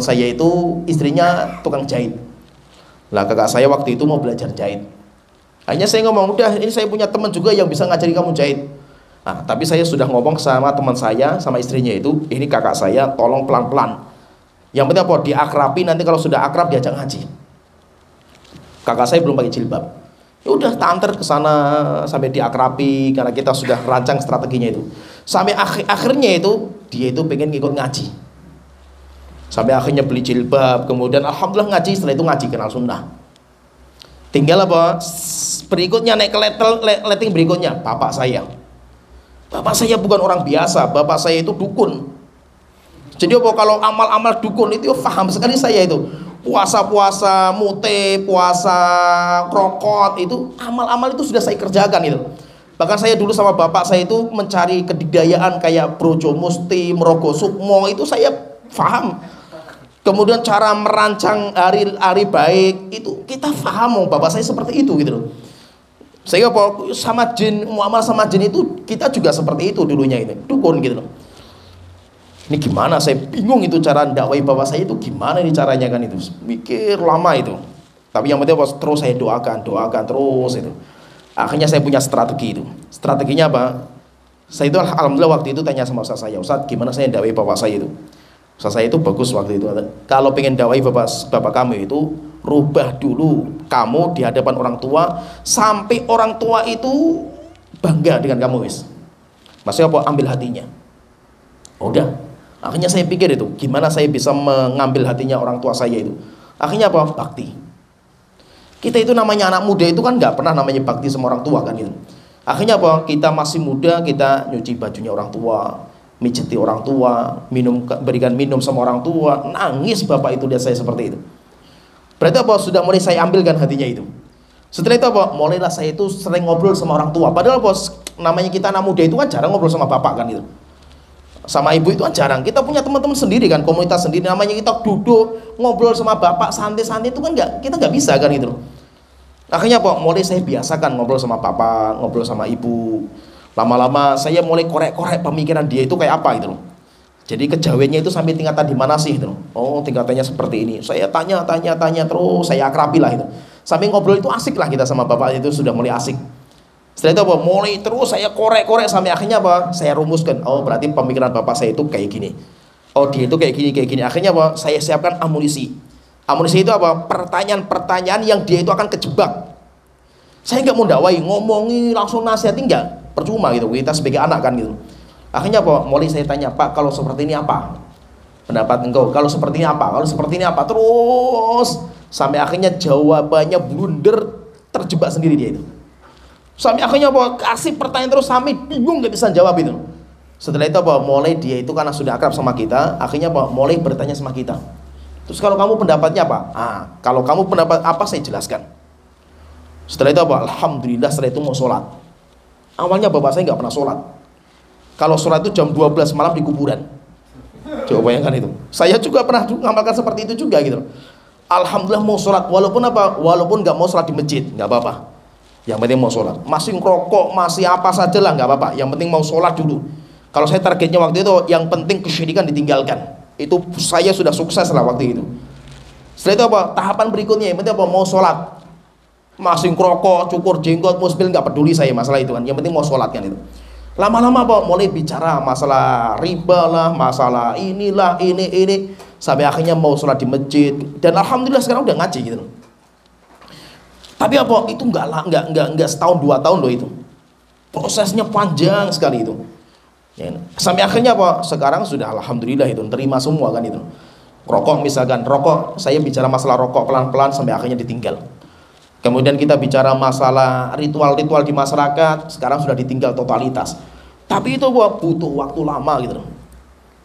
saya itu istrinya tukang jahit. Lah kakak saya waktu itu mau belajar jahit. Hanya saya ngomong, udah ini saya punya teman juga yang bisa ngajari kamu jahit. Nah, tapi saya sudah ngomong sama teman saya, sama istrinya itu, ini kakak saya, tolong pelan-pelan. Yang penting apa? Diakrabi, nanti kalau sudah akrab diajak ngaji. Kakak saya belum pakai jilbab. Ya udah, tak antar ke sana sampai diakrabi, karena kita sudah rancang strateginya itu. Sampai akhirnya itu dia itu pengen ngikut ngaji. Sampai akhirnya beli jilbab, kemudian alhamdulillah ngaji, setelah itu ngaji kenal sunnah. Tinggal apa? Berikutnya naik ke letting berikutnya, bapak saya. Bapak saya bukan orang biasa, bapak saya itu dukun. Jadi apa kalau amal-amal dukun itu paham sekali saya itu. Puasa-puasa, mute, puasa, krokot itu amal-amal itu sudah saya kerjakan itu. Bahkan saya dulu sama bapak saya itu mencari kedikdayaan kayak Brojo Musti, Merogo Sukmo itu saya paham. Kemudian cara merancang hari baik itu kita paham, bapak saya seperti itu gitu loh. Sehingga sama jin, muamal sama jin itu kita juga seperti itu dulunya ini, dukun gitu loh. Ini gimana, saya bingung itu cara dakwai bapak saya itu gimana ini caranya kan itu, mikir lama itu. Tapi yang penting terus saya doakan terus itu. Akhirnya saya punya strategi itu. Strateginya apa? Saya itu alhamdulillah waktu itu tanya sama ustaz saya, Ustaz gimana saya dakwai bapak saya itu. Ustaz saya itu bagus waktu itu. Kalau pengen dakwai bapak kamu itu, rubah dulu kamu di hadapan orang tua sampai orang tua itu bangga dengan kamu wis. Maksudnya apa? Ambil hatinya. Udah. Akhirnya saya pikir itu, gimana saya bisa mengambil hatinya orang tua saya itu. Akhirnya apa? Bakti. Kita itu namanya anak muda itu kan nggak pernah namanya bakti sama orang tua kan gitu. Akhirnya apa? Kita masih muda, kita nyuci bajunya orang tua, mijeti orang tua, berikan minum sama orang tua, nangis bapak itu lihat saya seperti itu. Berarti apa? Sudah mulai saya ambilkan hatinya itu. Setelah itu apa? Mulailah saya itu sering ngobrol sama orang tua. Padahal bos, namanya kita anak muda itu kan jarang ngobrol sama bapak kan gitu. Sama ibu itu kan jarang. Kita punya teman-teman sendiri kan, komunitas sendiri. Namanya kita duduk ngobrol sama bapak santai-santai itu kan kita nggak bisa kan gitu. Akhirnya apa? Mulai saya biasakan ngobrol sama bapak, ngobrol sama ibu. Lama-lama saya mulai korek-korek pemikiran dia itu kayak apa gitu loh. Jadi kejawennya itu sampai tingkatan di mana sih gitu loh. Oh, tingkatannya seperti ini. Saya tanya terus, saya akrabi lah itu. Sampai ngobrol itu asik lah kita sama bapak itu sudah mulai asik. Setelah itu apa? Mulai terus saya korek-korek sampai akhirnya apa? Saya rumuskan. Oh, berarti pemikiran bapak saya itu kayak gini. Oh, dia itu kayak gini. Akhirnya apa? Saya siapkan amunisi. Amunisi itu apa? Pertanyaan-pertanyaan yang dia itu akan kejebak. Saya nggak mau dakwai, ngomongi langsung nasihati enggak. Percuma gitu, kita sebagai anak kan gitu. Akhirnya apa? Mulai saya tanya, Pak, kalau seperti ini apa pendapat engkau? Kalau seperti ini apa? Kalau seperti ini apa? Terus sampai akhirnya jawabannya blunder, terjebak sendiri dia itu. Sampai akhirnya apa? Kasih pertanyaan terus sampai bingung nggak bisa jawab itu. Setelah itu apa? Mulai dia itu karena sudah akrab sama kita, akhirnya apa? Mulai bertanya sama kita. Terus kalau kamu pendapatnya apa? Kalau kamu pendapat apa saya jelaskan. Setelah itu apa? Alhamdulillah setelah itu mau sholat. Awalnya bapak saya nggak pernah sholat. Kalau sholat itu jam 12 malam di kuburan. Coba bayangkan itu. Saya juga pernah ngamalkan seperti itu juga gitu. Alhamdulillah mau sholat. Walaupun apa? Walaupun nggak mau sholat di masjid, nggak apa-apa. Yang penting mau sholat. Masih ngerokok, masih apa saja lah nggak apa-apa. Yang penting mau sholat dulu. Kalau saya targetnya waktu itu, yang penting kesyirikan ditinggalkan. Itu saya sudah sukses lah waktu itu. Setelah itu apa? Tahapan berikutnya yang penting apa? Mau sholat. Masih ngerokok, cukur jenggot, musbil nggak peduli saya masalah itu kan. Yang penting mau sholat kan itu. Lama-lama apa? Mulai bicara masalah riba lah, masalah inilah, ini. sampai akhirnya mau sholat di masjid, dan alhamdulillah sekarang udah ngaji gitu loh. Tapi apa? Itu nggak setahun 2 tahun loh itu. Prosesnya panjang sekali itu. Ya, sampai akhirnya apa? Sekarang sudah alhamdulillah itu terima semua kan itu. Rokok misalkan, rokok, saya bicara masalah rokok pelan-pelan sampai akhirnya ditinggal. Kemudian kita bicara masalah ritual-ritual di masyarakat, sekarang sudah ditinggal totalitas. Tapi itu butuh waktu lama gitu.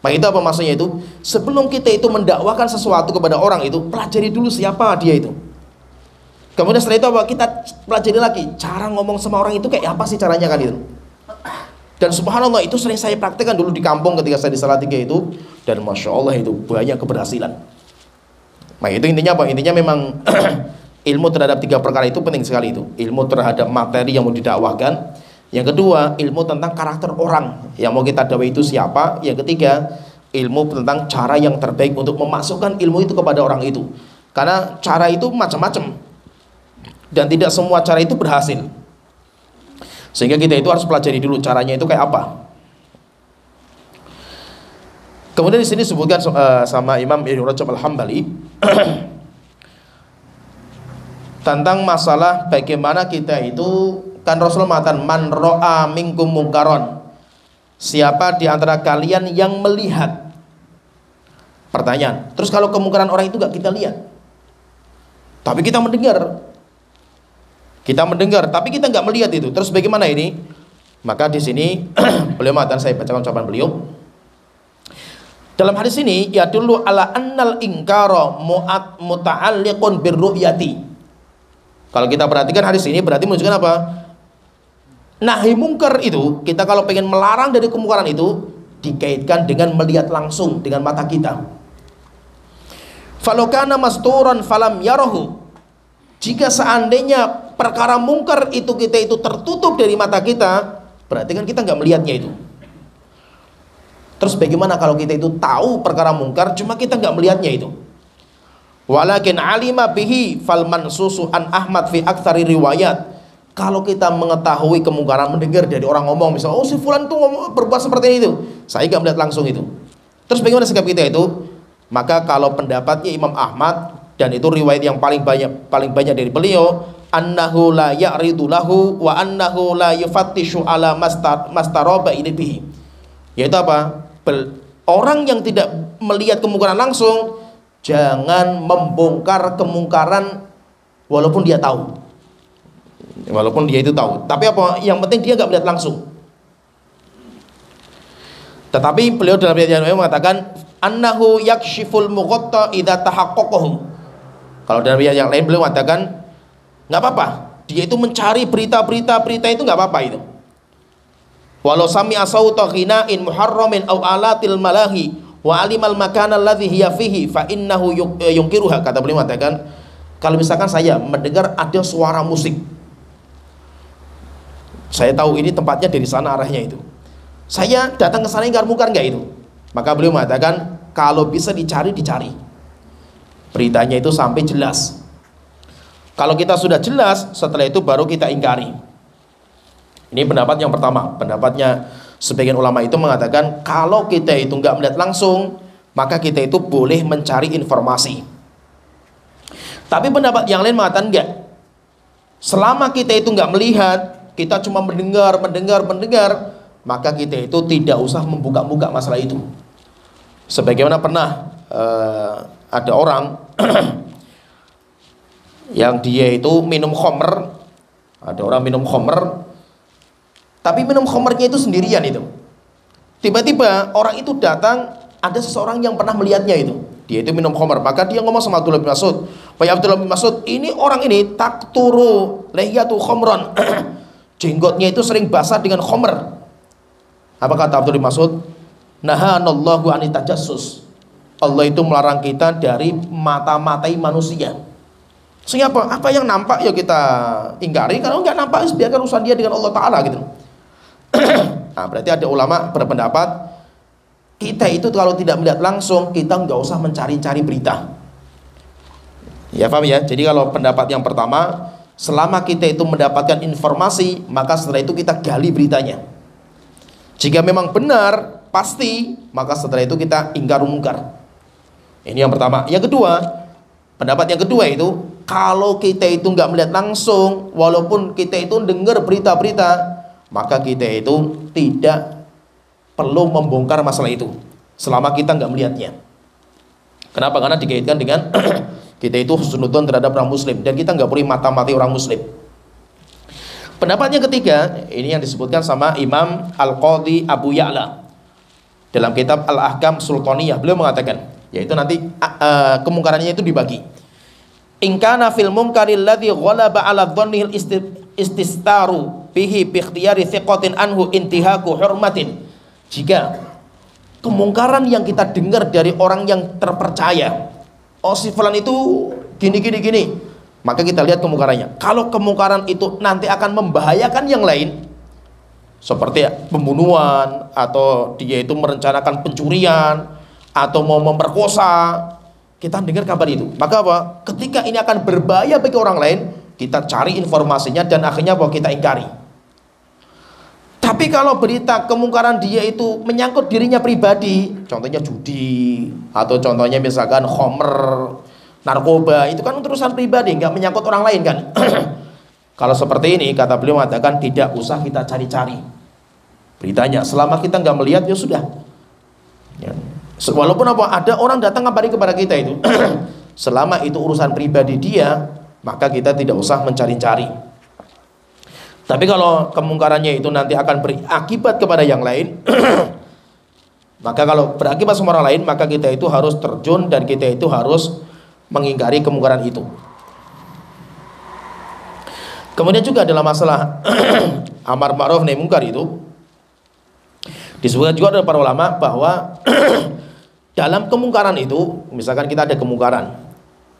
Nah itu apa maksudnya itu? Sebelum kita itu mendakwakan sesuatu kepada orang itu, pelajari dulu siapa dia itu. Kemudian setelah itu apa? Kita pelajari lagi cara ngomong sama orang itu kayak apa sih caranya kan itu. Dan subhanallah itu sering saya praktekkan dulu di kampung ketika saya di Salatiga itu, dan masya Allah itu banyak keberhasilan. Nah itu intinya apa? Intinya memang ilmu terhadap 3 perkara itu penting sekali itu. Ilmu terhadap materi yang mau didakwahkan. Yang kedua, ilmu tentang karakter orang yang mau kita dakwah itu siapa. Yang ketiga, ilmu tentang cara yang terbaik untuk memasukkan ilmu itu kepada orang itu. Karena cara itu macam-macam, dan tidak semua cara itu berhasil. Sehingga kita itu harus pelajari dulu caranya itu kayak apa. Kemudian di sini disebutkan sama Imam Ibnu Rajab Al-Hambali tentang masalah bagaimana kita itu, kan Rasulullah mengatakan man ro'a minkum mungkaron, siapa di antara kalian yang melihat. Pertanyaan, terus kalau kemungkaran orang itu gak kita lihat, tapi kita mendengar, tapi kita nggak melihat itu. Terus bagaimana ini? Maka di sini beliau mengatakan, saya bacakan ucapan beliau. Dalam hadis ini ya dulu ala annal ingkara muta'alliqun birru'yati. Kalau kita perhatikan hadis ini berarti menunjukkan apa? Nahi mungkar itu, kita kalau pengen melarang dari kemungkaran itu dikaitkan dengan melihat langsung dengan mata kita. Falau kana masturan falam yarahu. Jika seandainya perkara mungkar itu kita itu tertutup dari mata kita, berarti kan kita nggak melihatnya itu. Terus bagaimana kalau kita itu tahu perkara mungkar cuma kita nggak melihatnya itu? Walakin alima bihi fal mansusu an Ahmad fi aktsari riwayat. Kalau kita mengetahui kemungkaran, mendengar dari orang ngomong, misalnya, oh si fulan tuh berbuat seperti ini itu, saya nggak melihat langsung itu. Terus bagaimana sikap kita itu? Maka kalau pendapatnya Imam Ahmad, dan itu riwayat yang paling banyak dari beliau, annahu la ya'ridu lahu wa annahu la yufattishu ala mastaraba bihi. Yaitu apa? Orang yang tidak melihat kemungkaran langsung jangan membongkar kemungkaran walaupun dia tahu. Walaupun dia itu tahu, tapi apa? Yang penting dia nggak melihat langsung. Tetapi beliau dalam riwayat yang lain mengatakan annahu yakshiful mughatta idza tahaqqaqahu. Kalau dalam riwayat yang lain beliau mengatakan nggak apa-apa, dia itu mencari berita itu nggak apa-apa itu. Walau sami'a sauta ghina'in muharramin aw alatil malahi wa alimal makana alladhi hiya fihi fa innahu yunkiruha. Kata beliau mengatakan, kalau misalkan saya mendengar ada suara musik, saya tahu ini tempatnya dari sana arahnya itu, saya datang ke sana ingkar mungkar enggak itu? Maka beliau mengatakan kalau bisa dicari beritanya itu sampai jelas. Kalau kita sudah jelas, setelah itu baru kita ingkari. Ini pendapat yang pertama. Pendapatnya sebagian ulama itu mengatakan kalau kita itu enggak melihat langsung, maka kita itu boleh mencari informasi. Tapi pendapat yang lain mengatakan enggak. Selama kita itu enggak melihat, kita cuma mendengar, maka kita itu tidak usah membuka-buka masalah itu. Sebagaimana pernah ada orang yang dia itu minum khamr. Ada orang minum khamr, tapi minum khamrnya itu sendirian itu. Tiba-tiba orang itu datang, ada seseorang yang pernah melihatnya itu. Dia itu minum khamr, maka dia ngomong sama Abdullah bin Mas'ud, "Wahai Abdullah bin Mas'ud, ini orang ini takturu lihiyatu khamran." Jenggotnya itu sering basah dengan khamr. Apa kata Abdullah bin Mas'ud? Nahanallahu anit tajassus. Allah itu melarang kita dari mata-matai manusia. Sehingga apa yang nampak ya kita ingkari, kalau nggak nampak biarkan urusan dia dengan Allah Ta'ala gitu. Nah, berarti ada ulama berpendapat kita itu kalau tidak melihat langsung, kita nggak usah mencari-cari berita. Ya paham ya? Jadi kalau pendapat yang pertama, selama kita itu mendapatkan informasi, maka setelah itu kita gali beritanya. Jika memang benar, pasti, maka setelah itu kita ingkar mungkar. Ini yang pertama. Yang kedua, pendapat yang kedua itu, kalau kita itu nggak melihat langsung, walaupun kita itu dengar berita-berita, maka kita itu tidak perlu membongkar masalah itu selama kita nggak melihatnya. Kenapa? Karena dikaitkan dengan kita itu husnudzon terhadap orang muslim, dan kita nggak boleh mata-mati orang muslim. Pendapat yang ketiga, ini yang disebutkan sama Imam Al-Qadhi Abu Ya'la dalam kitab Al-Ahkam Sultaniyah. Beliau mengatakan, yaitu nanti kemungkarannya itu dibagi. In kana fil munkari alladhi ghalaba 'ala dhannihil ististaru bihi bi ikhtiyari thiqatin anhu intihaku hurmatin. Jika kemungkaran yang kita dengar dari orang yang terpercaya, oh si fulan itu gini, maka kita lihat kemungkarannya. Kalau kemungkaran itu nanti akan membahayakan yang lain, seperti pembunuhan, atau dia itu merencanakan pencurian, atau mau memperkosa, kita dengar kabar itu, maka apa? Ketika ini akan berbahaya bagi orang lain, kita cari informasinya dan akhirnya apa? Kita ingkari. Tapi kalau berita kemungkaran dia itu menyangkut dirinya pribadi, contohnya judi, atau contohnya misalkan khamr, narkoba, itu kan urusan pribadi, nggak menyangkut orang lain kan. Kalau seperti ini, kata beliau mengatakan, tidak usah kita cari-cari beritanya, selama kita nggak melihat ya sudah ya. Walaupun apa, ada orang datang ngabari kepada kita itu selama itu urusan pribadi dia, maka kita tidak usah mencari-cari. Tapi kalau kemungkarannya itu nanti akan berakibat kepada yang lain maka kalau berakibat sama orang lain, maka kita itu harus terjun dan kita itu harus mengingkari kemungkaran itu. Kemudian juga dalam masalah amar ma'ruf nahi munkar itu disebutkan juga oleh para ulama bahwa dalam kemungkaran itu, misalkan kita ada kemungkaran,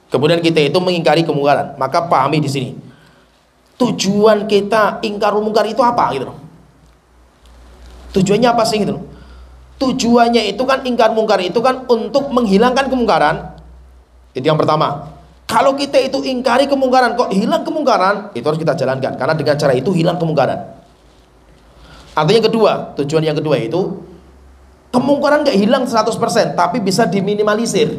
kemudian kita itu mengingkari kemungkaran, maka pahami di sini tujuan kita ingkar mungkar itu apa gitu loh. Tujuannya apa sih gitu loh. Tujuannya itu kan ingkar mungkar itu kan untuk menghilangkan kemungkaran. Itu yang pertama. Kalau kita itu ingkari kemungkaran, kok hilang kemungkaran, itu harus kita jalankan, karena dengan cara itu hilang kemungkaran. Artinya kedua, tujuan yang kedua itu kemungkaran nggak hilang 100%, tapi bisa diminimalisir,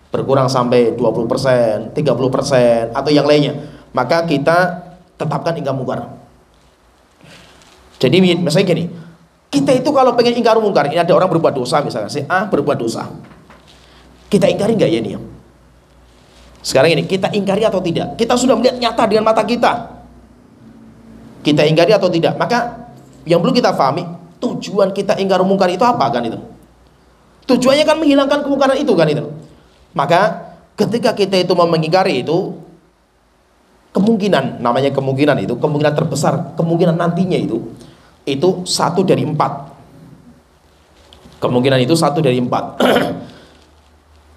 berkurang sampai 20%, 30% atau yang lainnya. Maka kita tetapkan ingkar mungkar. Jadi misalnya gini, kita itu kalau pengen ingkar mungkar, ini ada orang berbuat dosa, misalnya si A berbuat dosa, kita ingkari nggak ya ini? Sekarang ini kita ingkari atau tidak? Kita sudah melihat nyata dengan mata kita, kita ingkari atau tidak? Maka yang perlu kita pahami, tujuan kita ingkar mungkar itu apa kan itu? Tujuannya kan menghilangkan kemungkaran itu kan itu. Maka ketika kita itu mau mengingkari itu, kemungkinan, namanya kemungkinan itu, kemungkinan terbesar, kemungkinan nantinya itu 1 dari 4. Kemungkinan itu 1 dari 4.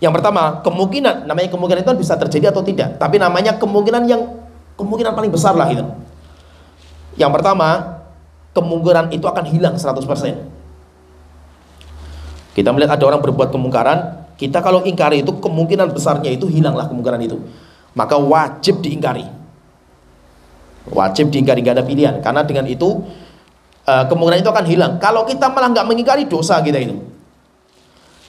Yang pertama, kemungkinan, namanya kemungkinan itu bisa terjadi atau tidak, tapi namanya kemungkinan kemungkinan paling besar lah itu. Yang pertama, kemungkinan itu akan hilang 100%. Kita melihat ada orang berbuat kemungkaran, kita kalau ingkari itu kemungkinan besarnya itu hilanglah kemungkaran itu, maka wajib diingkari. Wajib diingkari, nggak ada pilihan, karena dengan itu kemungkinan itu akan hilang. Kalau kita malah nggak mengingkari, dosa kita itu.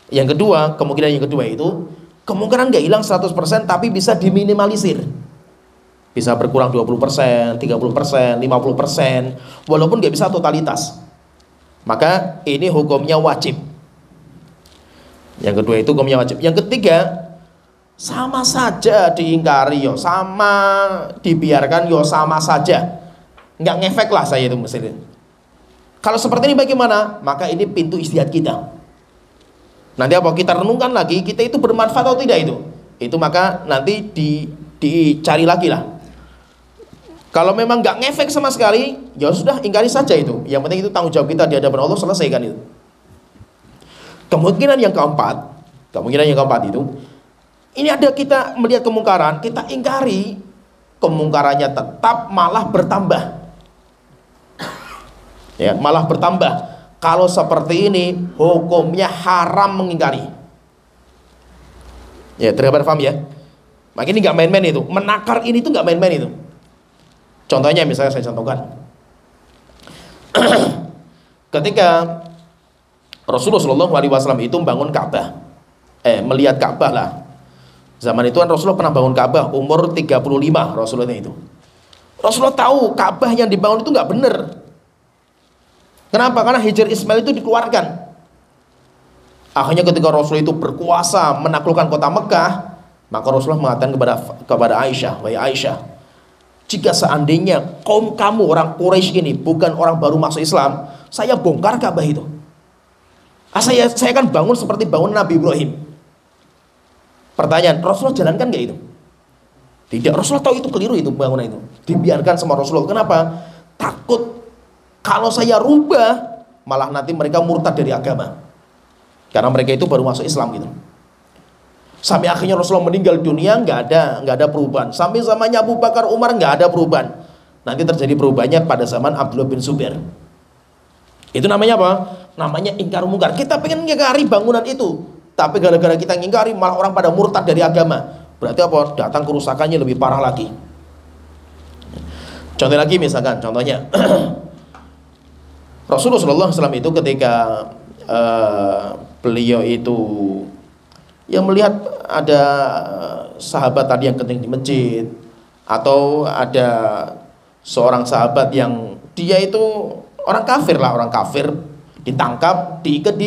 Yang kedua, kemungkinan yang kedua itu kemungkinan nggak hilang 100%, tapi bisa diminimalisir, bisa berkurang 20%, 30%, 50%, walaupun nggak bisa totalitas. Maka ini hukumnya wajib. Yang kedua itu hukumnya wajib. Yang ketiga, sama saja diingkari yo, sama dibiarkan yo, sama saja, nggak ngefek lah saya itu mesti. Kalau seperti ini bagaimana? Maka ini pintu istihad kita. Nanti apa? Kita renungkan lagi, kita itu bermanfaat atau tidak itu. Itu maka nanti dicari lagi lah. Kalau memang nggak ngefek sama sekali, ya sudah ingkari saja itu. Yang penting itu tanggung jawab kita di hadapan Allah, selesaikan itu. Kemungkinan yang keempat itu, ini ada kita melihat kemungkaran, kita ingkari, kemungkarannya tetap malah bertambah. Ya, malah bertambah. Kalau seperti ini, hukumnya haram mengingkari. Ya, terdapat paham ya? Maka ini nggak main-main itu. Menakar ini tuh nggak main-main itu. Contohnya misalnya saya contohkan. Ketika Rasulullah SAW itu membangun Ka'bah, melihat Ka'bah lah. Zaman itu kan Rasulullah pernah bangun Ka'bah umur 35 Rasulullah itu. Rasulullah tahu Ka'bah yang dibangun itu nggak benar. Kenapa? Karena Hajar Ismail itu dikeluarkan. Akhirnya ketika Rasulullah itu berkuasa menaklukkan kota Mekah, maka Rasulullah mengatakan kepada Aisyah, wahai Aisyah, jika seandainya kaum kamu orang Quraisy ini bukan orang baru masuk Islam, saya bongkar Ka'bah itu. Saya akan bangun seperti bangun Nabi Ibrahim. Pertanyaan, Rasulullah jalankan nggak itu? Tidak. Rasulullah tahu itu keliru, itu bangunan itu dibiarkan sama Rasulullah. Kenapa? Takut kalau saya rubah malah nanti mereka murtad dari agama, karena mereka itu baru masuk Islam gitu. Sampai akhirnya Rasulullah meninggal dunia, nggak ada perubahan. Sampai zamannya Abu Bakar, Umar, nggak ada perubahan. Nanti terjadi perubahannya pada zaman Abdullah bin Zubair. Itu namanya apa? Namanya ingkar mungkar. Kita pengen ngingkari bangunan itu, tapi gara-gara kita ngingkari malah orang pada murtad dari agama. Berarti apa? Datang kerusakannya lebih parah lagi. Contoh lagi misalkan, contohnya Rasulullah SAW itu ketika beliau itu yang melihat ada sahabat tadi yang kencing di masjid, atau ada seorang sahabat yang dia itu orang kafir ditangkap, diikat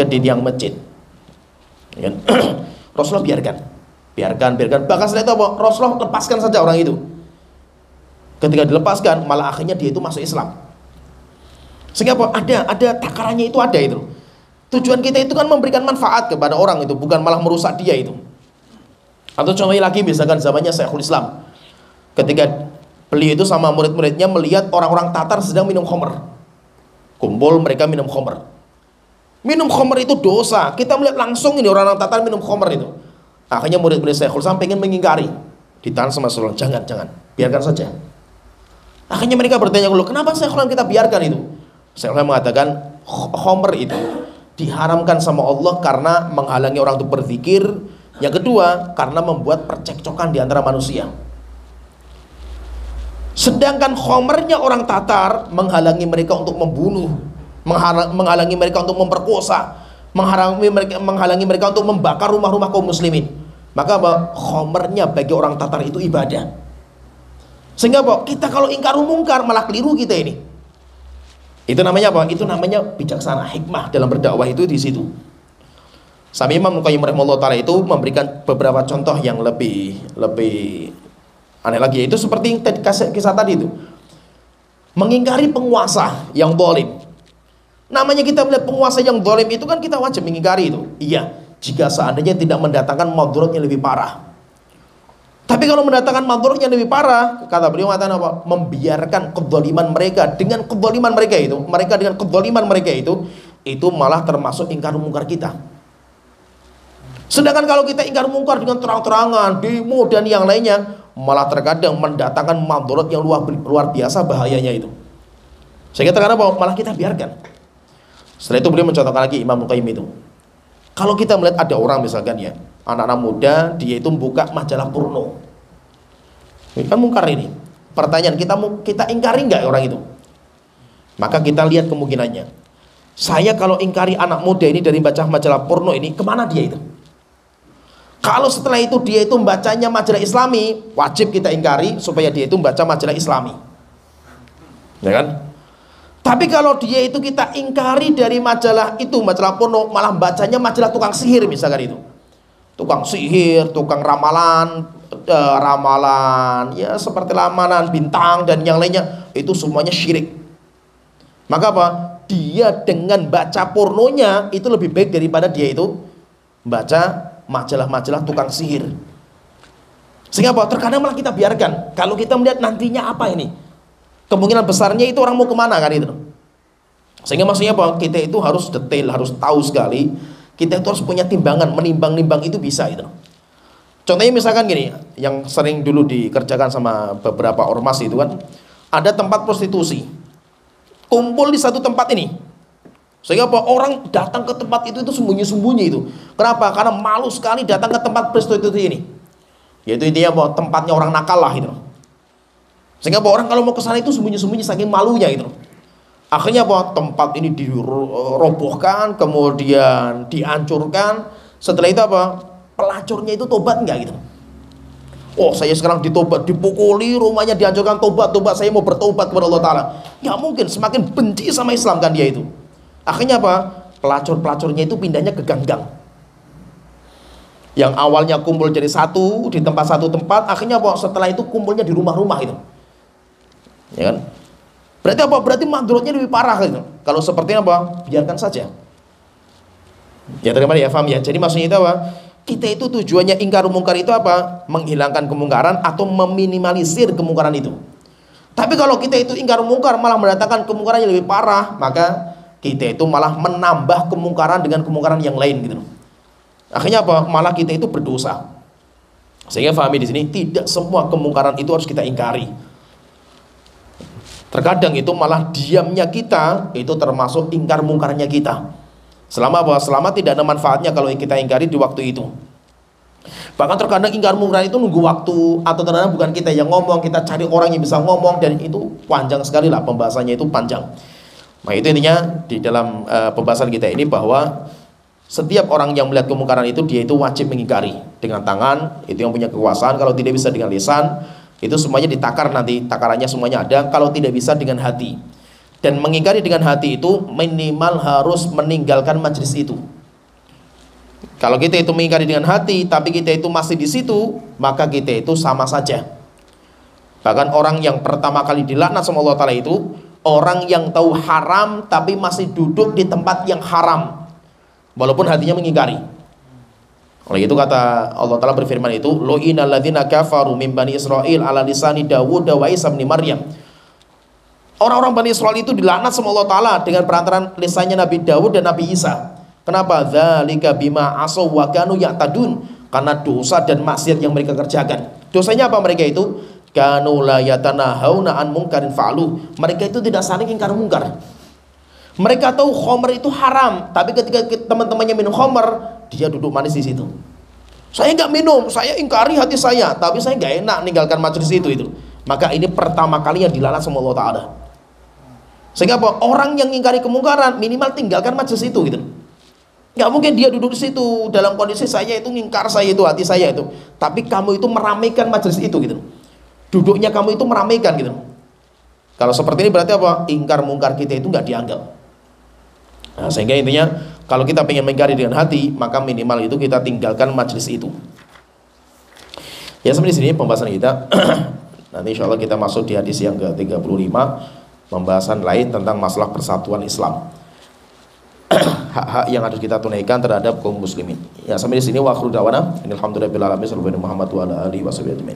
di tiang masjid. Rasulullah biarkan. Bahkan setelah itu apa? Rasulullah lepaskan saja orang itu. Ketika dilepaskan, malah akhirnya dia itu masuk Islam. Sehingga apa? Ada takarannya itu ada itu. Tujuan kita itu kan memberikan manfaat kepada orang itu, bukan malah merusak dia itu. Atau contohnya lagi misalkan zamannya Syekhul Islam, ketika beliau itu sama murid-muridnya melihat orang-orang Tatar sedang minum khamr. Kumpul mereka minum khamr. Minum khamr itu dosa. Kita melihat langsung ini orang-orang Tatar minum khamr itu. Akhirnya murid-murid Syekhul Islam pengen mengingkari. Ditahan sama Rasulullah, jangan, biarkan saja. Akhirnya mereka bertanya, kenapa Syekhul Islam kita biarkan itu? Syekhul Islam mengatakan, khamr itu diharamkan sama Allah karena menghalangi orang untuk berzikir. Yang kedua, karena membuat percekcokan di antara manusia. Sedangkan khamrnya orang Tatar menghalangi mereka untuk membunuh, menghalangi mereka untuk memperkosa, menghalangi mereka untuk membakar rumah-rumah kaum muslimin. Maka apa? Khamrnya bagi orang Tatar itu ibadah. Sehingga apa? Kita kalau ingkar mungkar malah keliru kita ini. Itu namanya apa? Itu namanya bijaksana, hikmah dalam berdakwah itu di situ. Sampai Imam Qayyim rahimahullah taala itu memberikan beberapa contoh yang lebih aneh lagi. Itu seperti yang kisah tadi itu. Mengingkari penguasa yang zalim. Namanya kita melihat penguasa yang zalim itu kan kita wajib mengingkari itu. Iya, jika seandainya tidak mendatangkan madharat yang lebih parah. Tapi kalau mendatangkan madharat yang lebih parah, kata beliau mengatakan apa? Membiarkan kezaliman mereka dengan kezaliman mereka itu, dengan kezaliman mereka itu malah termasuk ingkar mungkar kita. Sedangkan kalau kita ingkar mungkar dengan terang-terangan, demo dan yang lainnya, malah terkadang mendatangkan madharat yang luar biasa bahayanya itu. Sehingga terkadang apa? Malah kita biarkan. Setelah itu beliau mencontohkan lagi Imam Qayyim itu. Kalau kita melihat ada orang misalkan ya, anak-anak muda, dia itu membuka majalah porno. Ini kan mungkar ini. Pertanyaan, kita ingkari nggak orang itu? Maka kita lihat kemungkinannya. Saya kalau ingkari anak muda ini dari baca majalah porno ini, kemana dia itu? Kalau setelah itu dia itu membacanya majalah Islami, wajib kita ingkari supaya dia itu membaca majalah Islami, ya kan? Tapi kalau dia itu kita ingkari dari majalah itu, majalah porno, malah bacanya majalah tukang sihir misalkan itu, tukang sihir, tukang ramalan, ya seperti ramalan bintang dan yang lainnya, itu semuanya syirik. Maka apa? Dia dengan baca pornonya itu lebih baik daripada dia itu baca majalah-majalah tukang sihir. Sehingga apa? Terkadang malah kita biarkan. Kalau kita melihat nantinya apa ini, kemungkinan besarnya itu orang mau kemana kan itu. Sehingga maksudnya apa? Kita itu harus detail, harus tahu sekali. Kita itu harus punya timbangan, menimbang-nimbang itu bisa itu. Contohnya misalkan gini, yang sering dulu dikerjakan sama beberapa ormas itu kan, ada tempat prostitusi, kumpul di satu tempat ini. Sehingga apa? Orang datang ke tempat itu sembunyi-sembunyi itu. Kenapa? Karena malu sekali datang ke tempat prostitusi ini. Yaitu intinya apa? Tempatnya orang nakal lah itu. Sehingga apa? Orang kalau mau ke sana itu sembunyi-sembunyi saking malunya itu. Akhirnya apa? Tempat ini dirobohkan, kemudian dihancurkan. Setelah itu apa? Pelacurnya itu tobat enggak gitu. Oh, saya sekarang ditobat, dipukuli, rumahnya dihancurkan, tobat, saya mau bertobat kepada Allah Ta'ala. Nggak mungkin, semakin benci sama Islam kan dia itu. Akhirnya apa? Pelacur-pelacurnya itu pindahnya ke gang-gang. Yang awalnya kumpul jadi satu, di satu tempat, akhirnya apa? Setelah itu kumpulnya di rumah-rumah itu. Ya kan? Berarti apa? Berarti mandorotnya lebih parah gitu. Kalau seperti apa? Biarkan saja. Ya terima ya, paham ya. Jadi maksudnya itu apa? Kita itu tujuannya ingkar mungkar itu apa? Menghilangkan kemungkaran atau meminimalisir kemungkaran itu. Tapi kalau kita itu ingkar mungkar malah mendatangkan kemungkaran yang lebih parah, maka kita itu malah menambah kemungkaran dengan kemungkaran yang lain gitu. Akhirnya apa? Malah kita itu berdosa. Sehingga pahami di sini, tidak semua kemungkaran itu harus kita ingkari. Terkadang itu malah diamnya kita itu termasuk ingkar mungkarnya kita. Selama apa? Selama tidak ada manfaatnya kalau kita ingkari di waktu itu. Bahkan terkadang ingkar mungkar itu nunggu waktu, atau terkadang bukan kita yang ngomong, kita cari orang yang bisa ngomong, dan itu panjang sekali lah pembahasannya, itu panjang. Nah itu intinya di dalam pembahasan kita ini, bahwa setiap orang yang melihat kemungkaran itu dia itu wajib mengingkari dengan tangan, itu yang punya kekuasaan. Kalau tidak bisa dengan lisan, itu semuanya ditakar, nanti takarannya semuanya ada. Kalau tidak bisa dengan hati. Dan mengingkari dengan hati itu minimal harus meninggalkan majelis itu. Kalau kita itu mengingkari dengan hati tapi kita itu masih di situ, maka kita itu sama saja. Bahkan orang yang pertama kali dilaknat sama Allah Ta'ala itu orang yang tahu haram tapi masih duduk di tempat yang haram walaupun hatinya mengingkari. Oleh itu kata Allah Ta'ala berfirman itu, lu'inal ladzina kafaru min bani Israil ala lisani Dawud wa Isa bin Maryam. Orang-orang Bani Israel itu dilaknat sama Allah Ta'ala dengan perantaran lisannya Nabi Dawud dan Nabi Isa. Kenapa? Dzalika bima asaw wa kanu ya'tadun. Karena dosa dan maksiat yang mereka kerjakan. Dosanya apa mereka itu? Kanu la yatanahawna an munkarin fa'alu. Mereka itu tidak saling ingkar mungkar. Mereka tahu khamr itu haram, tapi ketika teman-temannya minum khamr, dia duduk manis di situ. Saya nggak minum, saya ingkari hati saya, tapi saya nggak enak meninggalkan majelis itu. Maka ini pertama kali yang dilaknat sama Allah Ta'ala. Sehingga apa? Orang yang ingkari kemungkaran minimal tinggalkan majelis itu gitu. Nggak mungkin dia duduk di situ dalam kondisi saya itu ngingkar, saya itu hati saya itu, tapi kamu itu meramaikan majelis itu gitu. Duduknya kamu itu meramaikan gitu. Kalau seperti ini berarti apa? Ingkar mungkar kita itu nggak dianggap. Nah, sehingga intinya kalau kita pengen mengingkari dengan hati, maka minimal itu kita tinggalkan majelis itu. Ya sampai di sini pembahasan kita. Nanti insya Allah kita masuk di hadis yang ke-35, pembahasan lain tentang masalah persatuan Islam. Hak-hak yang harus kita tunaikan terhadap kaum muslimin. Ya sampai di sini wa akhiru da'wana alhamdulillahirabbil alamin sallallahu alaihi wa sallam.